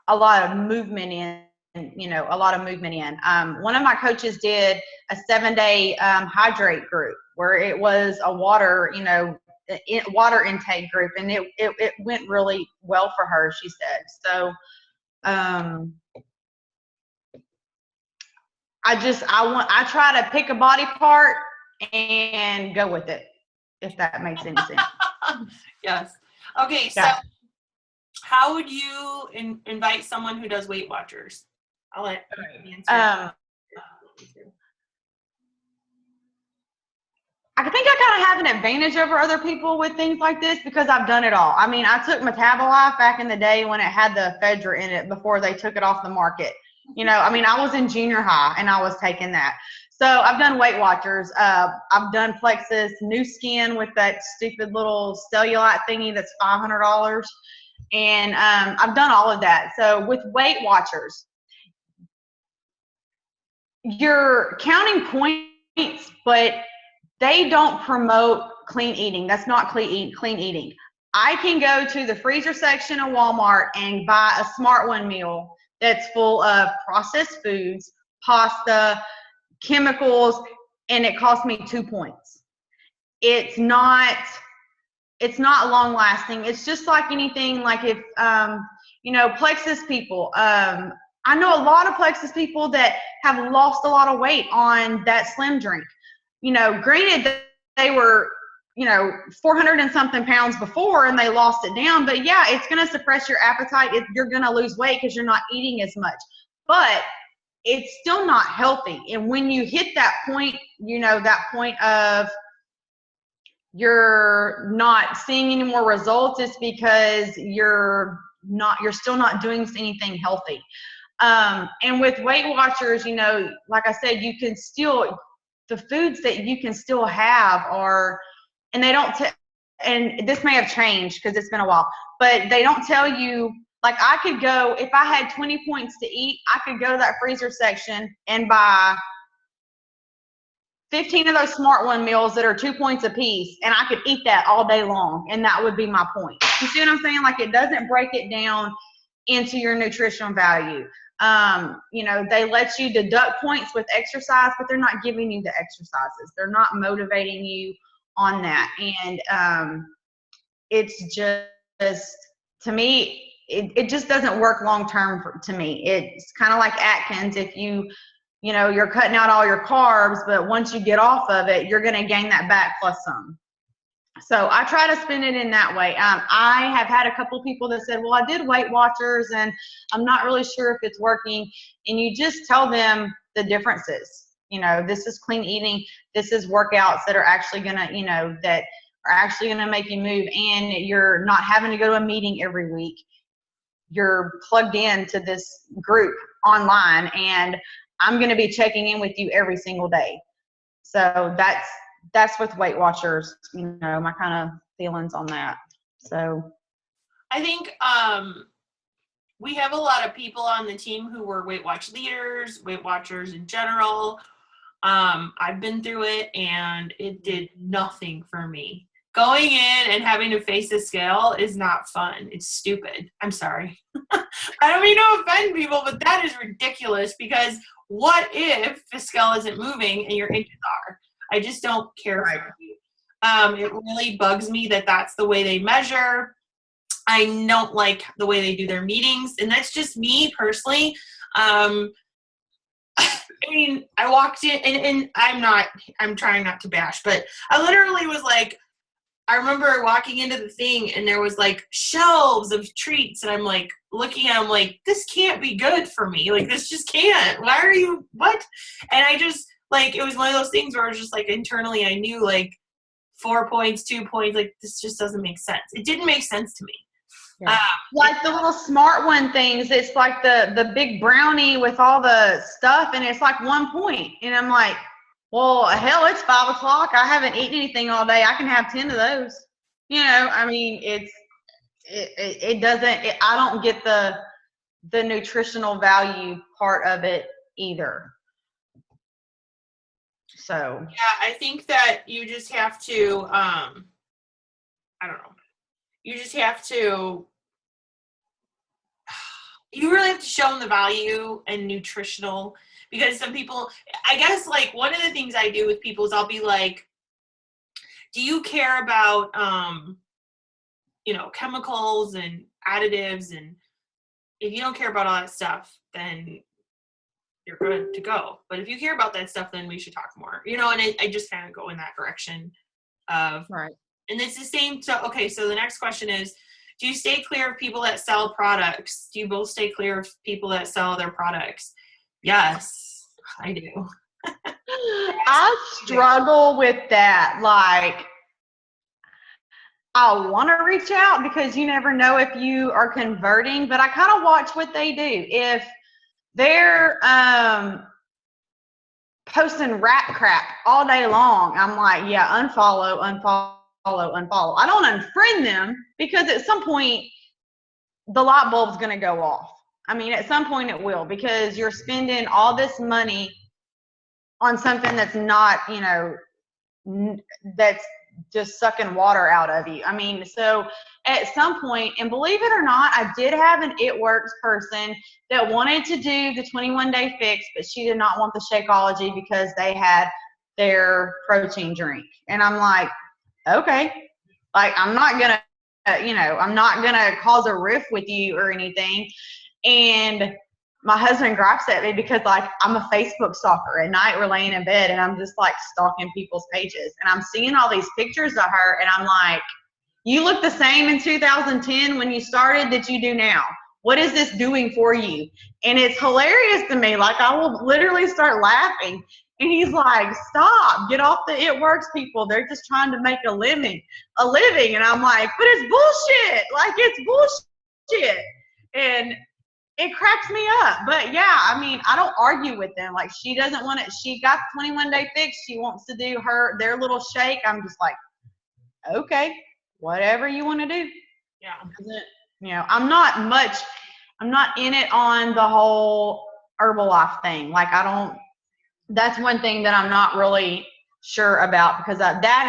a lot of movement in, one of my coaches did a 7-day hydrate group where it was a water intake group, and it went really well for her, she said. So I try to pick a body part and go with it, if that makes any sense. Yes. Okay, so how would you invite someone who does Weight Watchers? I'll let you answer. I think I kind of have an advantage over other people with things like this because I've done it all. I mean, I took Metabolife back in the day when it had the ephedra in it before they took it off the market. I was in junior high and I was taking that. So I've done Weight Watchers. I've done Plexus, New Skin with that stupid little cellulite thingy that's $500. And I've done all of that. So with Weight Watchers, you're counting points, but they don't promote clean eating. That's not clean eating. I can go to the freezer section of Walmart and buy a Smart One meal that's full of processed foods, pasta, chemicals, and it cost me 2 points. It's not long lasting. It's just like anything, like if, Plexus people, I know a lot of Plexus people that have lost a lot of weight on that Slim drink. Granted they were, 400 and something pounds before and they lost it down, but yeah, it's going to suppress your appetite. You're going to lose weight because you're not eating as much, but it's still not healthy. And when you hit that point, that point of you're not seeing any more results, it's because you're still not doing anything healthy. And with Weight Watchers, like I said, you can still, the foods that you can still have are, and they don't, and this may have changed because it's been a while, but they don't tell you, like I could go, if I had 20 points to eat, I could go to that freezer section and buy 15 of those Smart One meals that are 2 points a piece, and I could eat that all day long, and that would be my point. You see what I'm saying? Like, it doesn't break it down into your nutritional value. You know, they let you deduct points with exercise, but they're not giving you the exercises. They're not motivating you on that. And it's just, to me, it just doesn't work long term to me. It's kind of like Atkins. If you know, you're cutting out all your carbs, but once you get off of it, you're going to gain that back plus some. So I try to spin it in that way. I have had a couple people that said, well, I did Weight Watchers and I'm not really sure if it's working. And you just tell them the differences. You know, this is clean eating. This is workouts that are actually going to, you know, that are actually going to make you move. And you're not having to go to a meeting every week. You're plugged into this group online, and I'm going to be checking in with you every single day. So that's with Weight Watchers, you know, my kind of feelings on that. So I think we have a lot of people on the team who were Weight Watch leaders, Weight Watchers in general. I've been through it, and it did nothing for me. Going in and having to face the scale is not fun. It's stupid. I'm sorry. I don't mean to offend people, but that is ridiculous, because what if the scale isn't moving and your inches are? I just don't care. Right. It really bugs me that that's the way they measure. I don't like the way they do their meetings, and that's just me personally. I mean, I walked in, and I'm trying not to bash, but I literally was like, I remember walking into the thing, and there was like shelves of treats, and I'm like looking at them like, this can't be good for me. Like, this just can't. Why are you, what? And I just, like, it was one of those things where it was just like internally I knew, like, 4 points, 2 points, like, this just doesn't make sense. It didn't make sense to me. Yeah. Like the little Smart One things, it's like the big brownie with all the stuff, and it's like 1 point. And I'm like, well, hell, it's 5 o'clock. I haven't eaten anything all day. I can have 10 of those. You know, I mean, it doesn't, I don't get the nutritional value part of it either. So. Yeah, I think that you just have to, I don't know. You just have to, you really have to show them the value and nutritional, because some people, I guess, like, one of the things I do with people is I'll be like, do you care about, you know, chemicals and additives? And if you don't care about all that stuff, then you're good to go. But if you care about that stuff, then we should talk more, you know, and I just kind of go in that direction of, Right. And it's the same. So, okay, so the next question is, do you stay clear of people that sell products? Do you both stay clear of people that sell their products? Yes, I do. I struggle with that. Like, I want to reach out because you never know if you are converting, but I kind of watch what they do. If they're posting rap crap all day long, I'm like, yeah, unfollow. I don't unfriend them, because at some point the light bulb's going to go off. I mean, at some point it will, because you're spending all this money on something that's not, you know, that's just sucking water out of you. I mean, so at some point, and believe it or not, I did have an It Works person that wanted to do the 21-day fix, but she did not want the Shakeology because they had their protein drink. And I'm like, okay, like, I'm not going to, you know, I'm not going to cause a rift with you or anything. And my husband gripes at me because, like, I'm a Facebook stalker. At night, we're laying in bed, and I'm just, like, stalking people's pages. And I'm seeing all these pictures of her, and I'm like, you look the same in 2010 when you started that you do now. What is this doing for you? And it's hilarious to me. Like, I will literally start laughing. And he's like, stop, get off the It Works people. They're just trying to make a living. And I'm like, but it's bullshit. Like, it's bullshit. And it cracks me up. But yeah, I mean, I don't argue with them. Like, she doesn't want it. She got the 21-day fix. She wants to do their little shake. I'm just like, okay, whatever you want to do. Yeah. You know, I'm not in it on the whole Herbalife thing. Like, that's one thing that I'm not really sure about, because that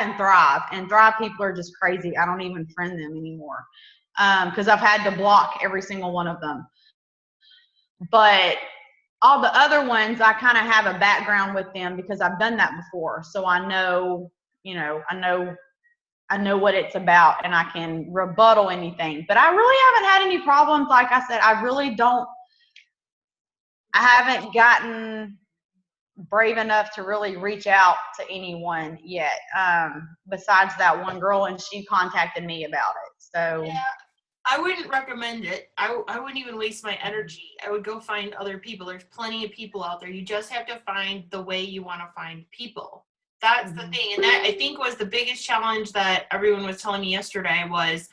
and Thrive people are just crazy. I don't even friend them anymore. Because I've had to block every single one of them. But all the other ones, I kind of have a background with them because I've done that before. So I know, I know what it's about, and I can rebuttal anything. But I really haven't had any problems. Like I said, I haven't gotten brave enough to really reach out to anyone yet, besides that one girl, and she contacted me about it. So yeah, I wouldn't recommend it. I wouldn't even waste my energy. I would go find other people. There's plenty of people out there. You just have to find the way you want to find people. That's the thing. And that, I think, was the biggest challenge that everyone was telling me yesterday was,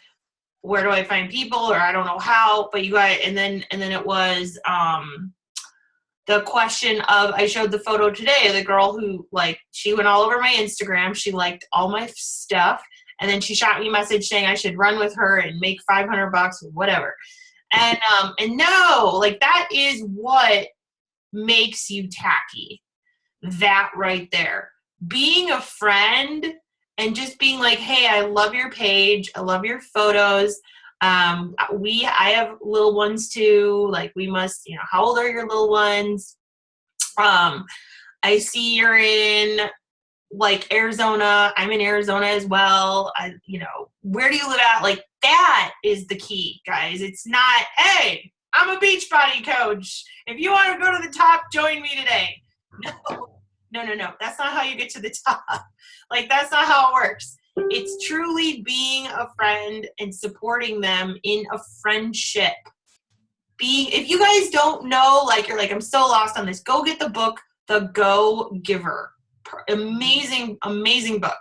where do I find people? Or I don't know how. But you guys, and then it was the question of, I showed the photo today of the girl who, like, she went all over my Instagram. She liked all my stuff. And then she shot me a message saying I should run with her and make $500 or whatever. And no, like, that is what makes you tacky. That right there. Being a friend and just being like, hey, I love your page. I love your photos. I have little ones too. Like, we must, how old are your little ones? I see you're in, like, Arizona. I'm in Arizona as well. Where do you live at? Like, that is the key, guys. It's not, hey, I'm a Beachbody coach. If you want to go to the top, join me today. No. That's not how you get to the top. Like, that's not how it works. It's truly being a friend and supporting them in a friendship. If you guys don't know, like, you're like, I'm so lost on this, go get the book, The Go Giver. Amazing book.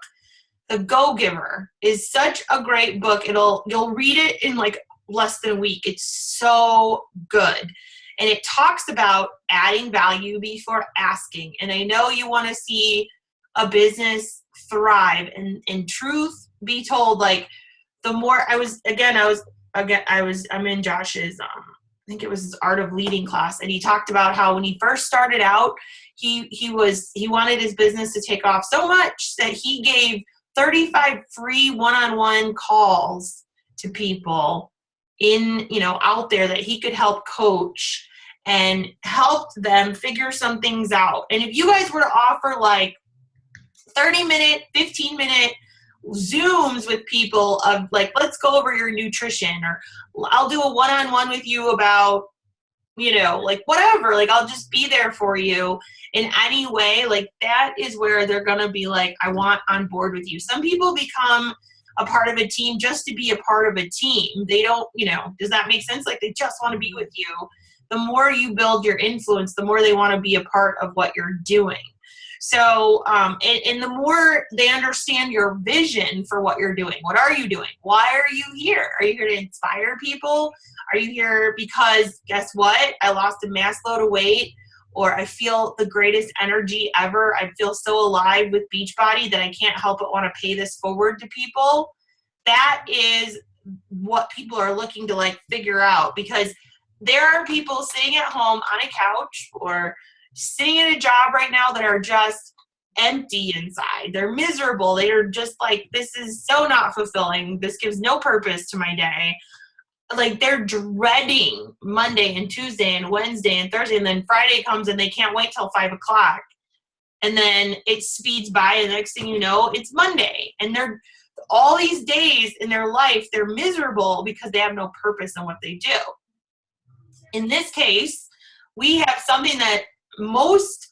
The Go Giver is such a great book. You'll read it in like less than a week. It's so good. And it talks about adding value before asking. And I know you want to see a business thrive, and truth be told, like, the more I'm in Josh's, I think it was his Art of Leading class. And he talked about how when he first started out, he wanted his business to take off so much that he gave 35 free one-on-one calls to people out there that he could help coach and helped them figure some things out. And if you guys were to offer like 30-minute, 15-minute Zooms with people of like, let's go over your nutrition, or I'll do a one-on-one with you about, like, whatever, like, I'll just be there for you in any way. Like, that is where they're going to be like, I want on board with you. Some people become a part of a team just to be a part of a team. They don't, does that make sense? Like, they just want to be with you. The more you build your influence, the more they want to be a part of what you're doing. So, and the more they understand your vision for what you're doing. What are you doing? Why are you here? Are you here to inspire people? Are you here because, guess what? I lost a mass load of weight, or I feel the greatest energy ever. I feel so alive with Beachbody that I can't help but want to pay this forward to people. That is what people are looking to, like, figure out, because there are people sitting at home on a couch or sitting in a job right now that are just empty inside. They're miserable. They are just like, this is so not fulfilling. This gives no purpose to my day. Like, they're dreading Monday and Tuesday and Wednesday and Thursday, and then Friday comes and they can't wait till 5 o'clock. And then it speeds by, and the next thing you know, it's Monday. And they're all these days in their life, they're miserable because they have no purpose in what they do. In this case, we have something that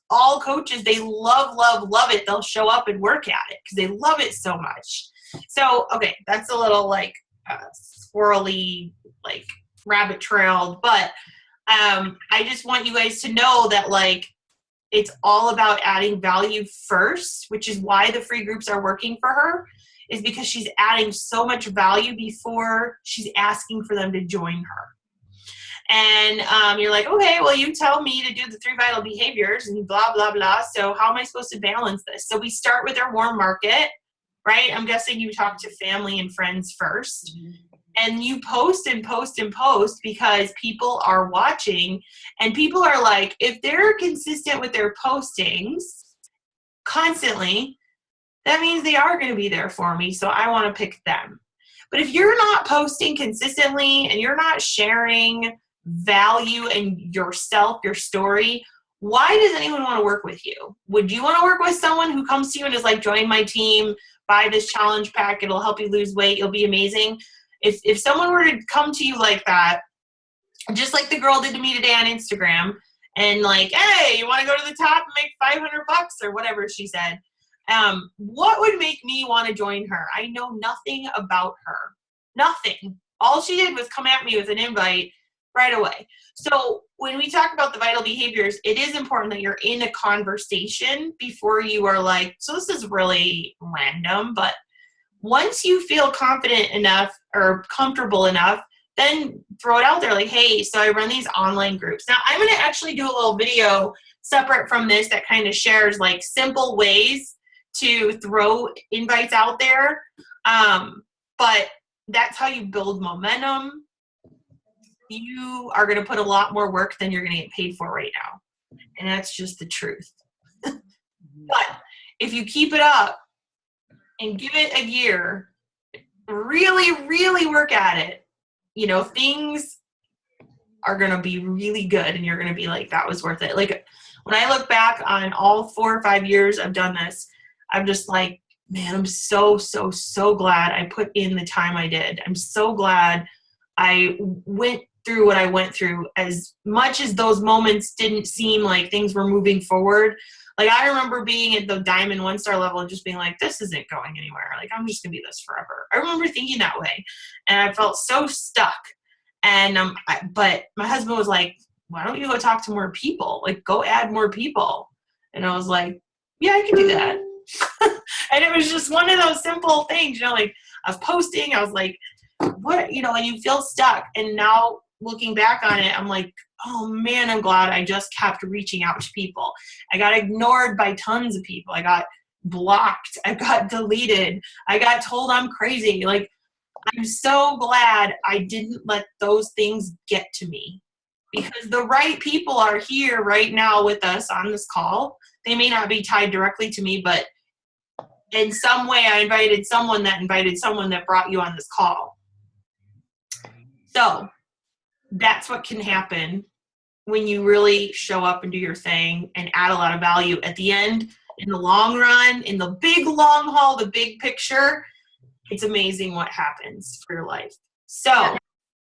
all coaches, they love it. They'll show up and work at it because they love it so much. So, okay, that's a little like swirly, like rabbit trailed, but I just want you guys to know that, like, it's all about adding value first, which is why the free groups are working for her, is because she's adding so much value before she's asking for them to join her. And you're like, okay, well, you tell me to do the 3 vital behaviors and blah, blah, blah. So how am I supposed to balance this? So we start with our warm market, right? I'm guessing you talk to family and friends first. And you post and post and post because people are watching, and people are like, if they're consistent with their postings constantly, that means they are going to be there for me. So I want to pick them. But if you're not posting consistently and you're not sharing value in yourself, your story, why does anyone want to work with you? Would you want to work with someone who comes to you and is like, join my team, buy this challenge pack, it'll help you lose weight, you'll be amazing? If someone were to come to you like that, just like the girl did to me today on Instagram, and like, hey, you want to go to the top and make $500 or whatever she said, what would make me want to join her? I know nothing about her. Nothing. All she did was come at me with an invite right away. So when we talk about the vital behaviors, it is important that you're in a conversation before you are like, so this is really random, but once you feel confident enough or comfortable enough, then throw it out there like, hey, so I run these online groups. Now, I'm going to actually do a little video separate from this that kind of shares like simple ways to throw invites out there. But that's how you build momentum. You are going to put a lot more work than you're going to get paid for right now. And that's just the truth. But if you keep it up, and give it a year, really, really work at it, you know, things are going to be really good, and you're going to be like, that was worth it. Like, when I look back on all 4 or 5 years I've done this, I'm just like, man, I'm so, so, so glad I put in the time I did. I'm so glad I went through what I went through. As much as those moments didn't seem like things were moving forward, like, I remember being at the Diamond 1-star level and just being like, this isn't going anywhere. Like, I'm just going to be this forever. I remember thinking that way. And I felt so stuck. And but my husband was like, why don't you go talk to more people? Like, go add more people. And I was like, yeah, I can do that. And it was just one of those simple things, you know, like, I was posting. I was like, what, you know, and you feel stuck. And now looking back on it, I'm like, oh man, I'm glad I just kept reaching out to people. I got ignored by tons of people. I got blocked. I got deleted. I got told I'm crazy. Like, I'm so glad I didn't let those things get to me, because the right people are here right now with us on this call. They may not be tied directly to me, but in some way I invited someone that brought you on this call. So that's what can happen when you really show up and do your thing and add a lot of value at the end. In the long run, in the big long haul, the big picture, it's amazing what happens for your life. So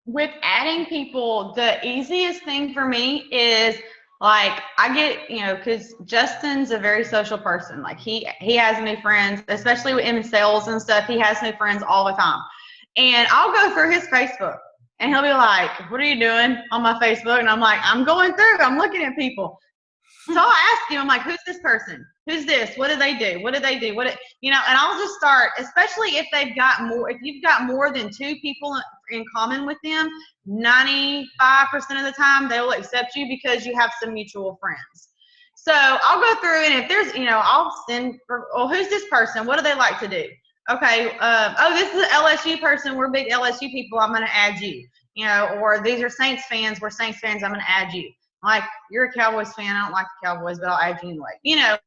with adding people, the easiest thing for me is, like, I get, you know, because Justin's a very social person. Like, he has new friends, especially in sales and stuff. He has new friends all the time. And I'll go through his Facebook, and he'll be like, what are you doing on my Facebook? And I'm like, I'm going through, I'm looking at people. So I'll ask him, I'm like, who's this person? Who's this? What do they do? What do they do? You know, and I'll just start, especially if they've got more, if you've got more than 2 people in common with them, 95% of the time they will accept you because you have some mutual friends. So I'll go through, and if there's, you know, I'll send, well, who's this person? What do they like to do? Okay, oh, this is an LSU person. We're big LSU people. I'm going to add you. You know, or these are Saints fans. We're Saints fans. I'm going to add you. Like, you're a Cowboys fan. I don't like the Cowboys, but I'll add you anyway. You know,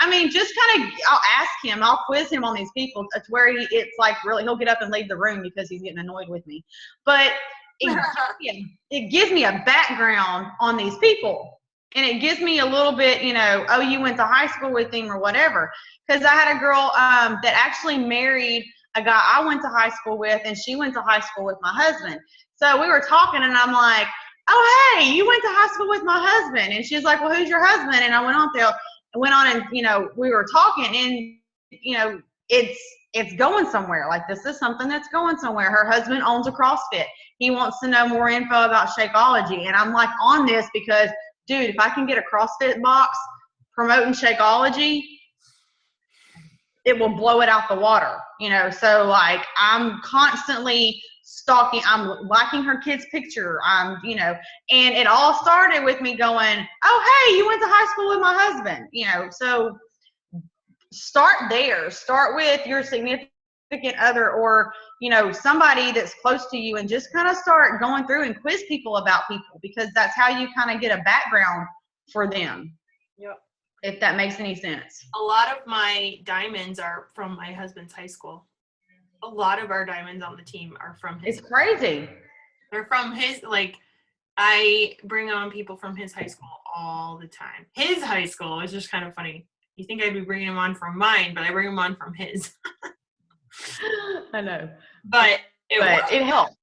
I mean, just kind of, I'll ask him. I'll quiz him on these people. It's where it's like, really, he'll get up and leave the room because he's getting annoyed with me. But it gives me a background on these people. And it gives me a little bit, you know, oh, you went to high school with him or whatever. Because I had a girl that actually married a guy I went to high school with, and she went to high school with my husband. So we were talking, and I'm like, oh, hey, you went to high school with my husband. And she's like, well, who's your husband? And I went on and, you know, we were talking, and, you know, it's going somewhere. Like, this is something that's going somewhere. Her husband owns a CrossFit. He wants to know more info about Shakeology. And I'm like on this because, dude, if I can get a CrossFit box promoting Shakeology, it will blow it out the water, you know? So, like, I'm constantly stalking, I'm liking her kid's picture, I'm, you know, and it all started with me going, oh, hey, you went to high school with my husband, you know, so start there. Start with your significant other or, you know, somebody that's close to you and just kind of start going through and quiz people about people because that's how you kind of get a background for them. Yep. If that makes any sense. A lot of my diamonds are from my husband's high school. A lot of our diamonds on the team are from his. It's crazy. They're from his, like, I bring on people from his high school all the time. His high school is just kind of funny. You think I'd be bringing them on from mine, but I bring them on from his. I know. But it helps.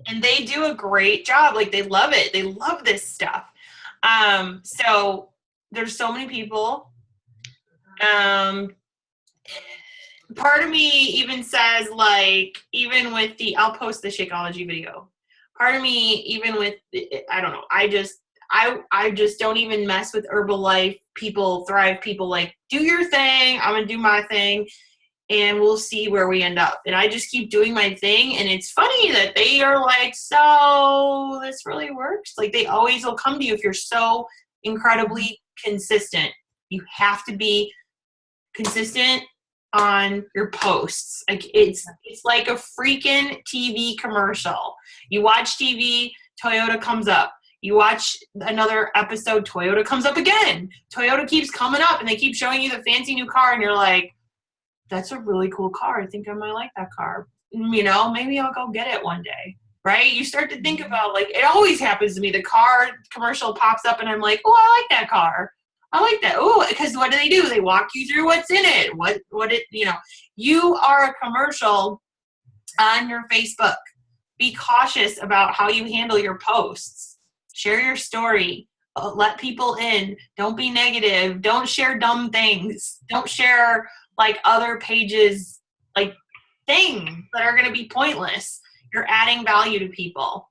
And they do a great job. Like, they love it. They love this stuff. So there's so many people. Part of me even says, like, even with I'll post the Shakeology video. Part of me, even with, I don't know, I just don't even mess with Herbalife people, Thrive people, like, do your thing, I'm going to do my thing, and we'll see where we end up. And I just keep doing my thing, and it's funny that they are like, so this really works? Like, they always will come to you if you're so incredibly consistent. You have to be consistent on your posts. Like, it's like a freaking TV commercial. You watch TV, Toyota comes up. You watch another episode, Toyota comes up again. Toyota keeps coming up, and they keep showing you the fancy new car, and you're like, that's a really cool car. I think I might like that car. You know, maybe I'll go get it one day, right? You start to think about, like, it always happens to me. The car commercial pops up, and I'm like, oh, I like that car. I like that. Oh, because what do? They walk you through what's in it. You are a commercial on your Facebook. Be cautious about how you handle your posts. Share your story. Let people in. Don't be negative. Don't share dumb things. Don't share, like, other pages, like, things that are going to be pointless. You're adding value to people.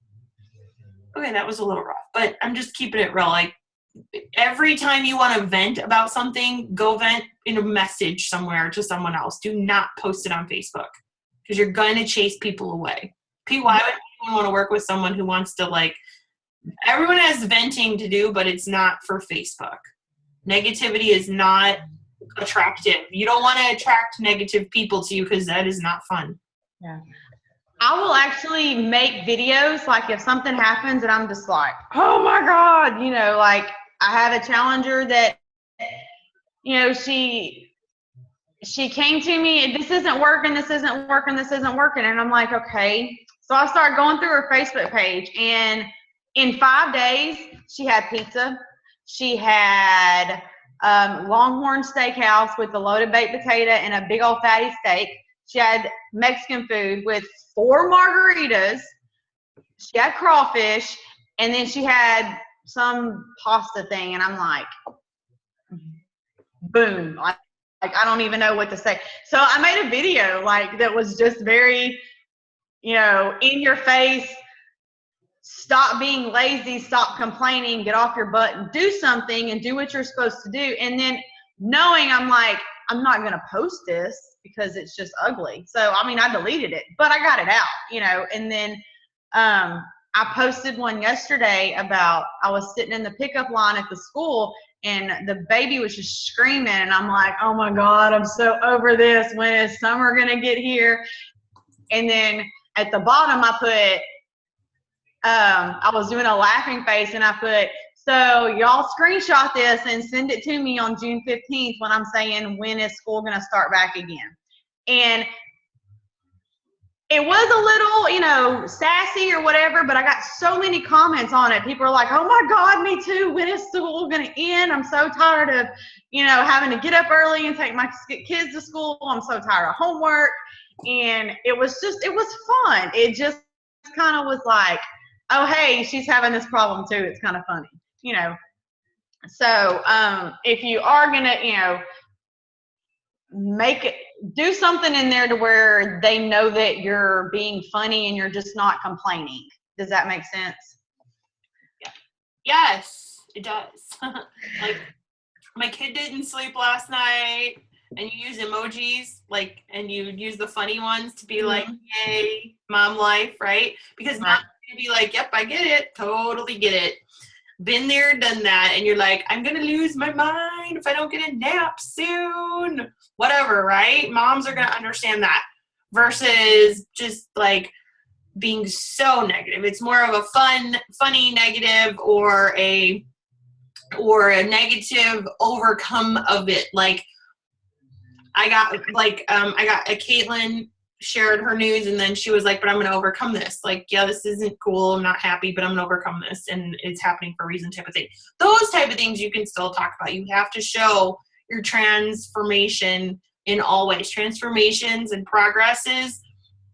Okay, that was a little rough, but I'm just keeping it real. Like, every time you want to vent about something, go vent in a message somewhere to someone else. Do not post it on Facebook because you're going to chase people away. Why would anyone want to work with someone who wants to, like, everyone has venting to do, but it's not for Facebook. Negativity is not attractive. You don't want to attract negative people to you because that is not fun. Yeah. I will actually make videos, like, if something happens and I'm just like, oh my God, you know, like, I had a challenger that, you know, she came to me, this isn't working, this isn't working, this isn't working. And I'm like, okay. So I started going through her Facebook page, and in 5 days, she had pizza. She had Longhorn Steakhouse with a loaded baked potato and a big old fatty steak. She had Mexican food with 4 margaritas. She had crawfish, and then she had some pasta thing. And I'm like, boom. Like, I don't even know what to say. So I made a video, like, that was just very, you know, in your face. Stop being lazy, stop complaining, get off your butt and do something and do what you're supposed to do. And then knowing, I'm like, I'm not going to post this because it's just ugly. So, I mean, I deleted it, but I got it out, you know. And then I posted one yesterday about, I was sitting in the pickup line at the school, and the baby was just screaming, and I'm like, oh my God, I'm so over this. When is summer going to get here? And then at the bottom, I put, I was doing a laughing face, and I put, so y'all screenshot this and send it to me on June 15th when I'm saying, when is school going to start back again? And it was a little, you know, sassy or whatever, but I got so many comments on it. People are like, oh my God, me too. When is school going to end? I'm so tired of, you know, having to get up early and take my kids to school. I'm so tired of homework. And it was fun. It just kind of was like, oh, hey, she's having this problem too. It's kind of funny, you know. So if you are going to, you know, do something in there to where they know that you're being funny and you're just not complaining. Does that make sense? Yeah. Yes, it does. Like, my kid didn't sleep last night. and you use emojis, like, and you use the funny ones to be like, yay, mom life, right? Because mom's gonna be like, yep, I get it, totally get it. Been there, done that, and you're like, I'm gonna lose my mind if I don't get a nap soon. Whatever, right? Moms are gonna understand that versus just like being so negative. It's more of a funny negative or a negative overcome of it. Like I got a Caitlin shared her news and then she was like, but I'm going to overcome this. Like, yeah, this isn't cool. I'm not happy, but I'm going to overcome this. And it's happening for a reason type of thing. Those type of things you can still talk about. You have to show your transformation in all ways. Transformations and progresses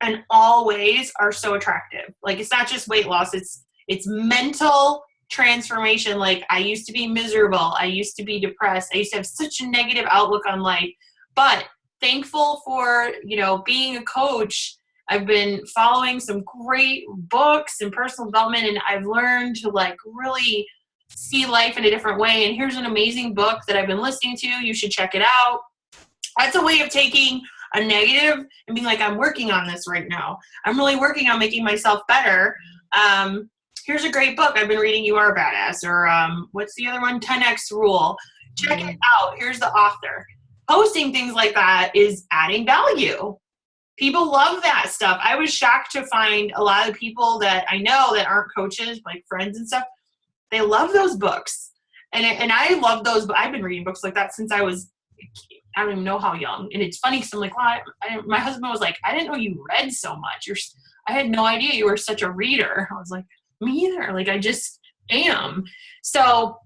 and all ways are so attractive. Like, it's not just weight loss. It's mental transformation. Like, I used to be miserable. I used to be depressed. I used to have such a negative outlook on life. But thankful for, being a coach. I've been following some great books and personal development, and I've learned to like really see life in a different way. And here's an amazing book that I've been listening to. You should check it out. That's a way of taking a negative and being like, I'm working on this right now. I'm really working on making myself better. Here's a great book I've been reading, You Are a Badass, or what's the other one? 10X Rule. Check it out. Here's the author. Posting things like that is adding value. People love that stuff. I was shocked to find a lot of people that I know that aren't coaches, like friends and stuff. They love those books. And I love those. I've been reading books like that since I don't even know how young. And it's funny because I'm like, my husband was like, I didn't know you read so much. I had no idea you were such a reader. I was like, me either. Like, I just am. So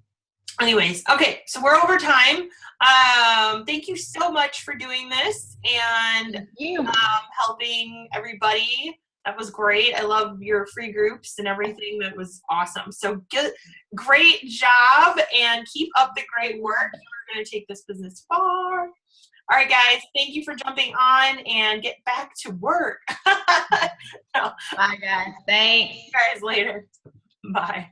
anyways, okay, so we're over time. Thank you so much for doing this and helping everybody. That was great. I love your free groups and everything. That was awesome. So good, great job, and keep up the great work. You're going to take this business far. All right, guys, thank you for jumping on, and get back to work. Bye, guys. Thanks. See you guys later. Bye.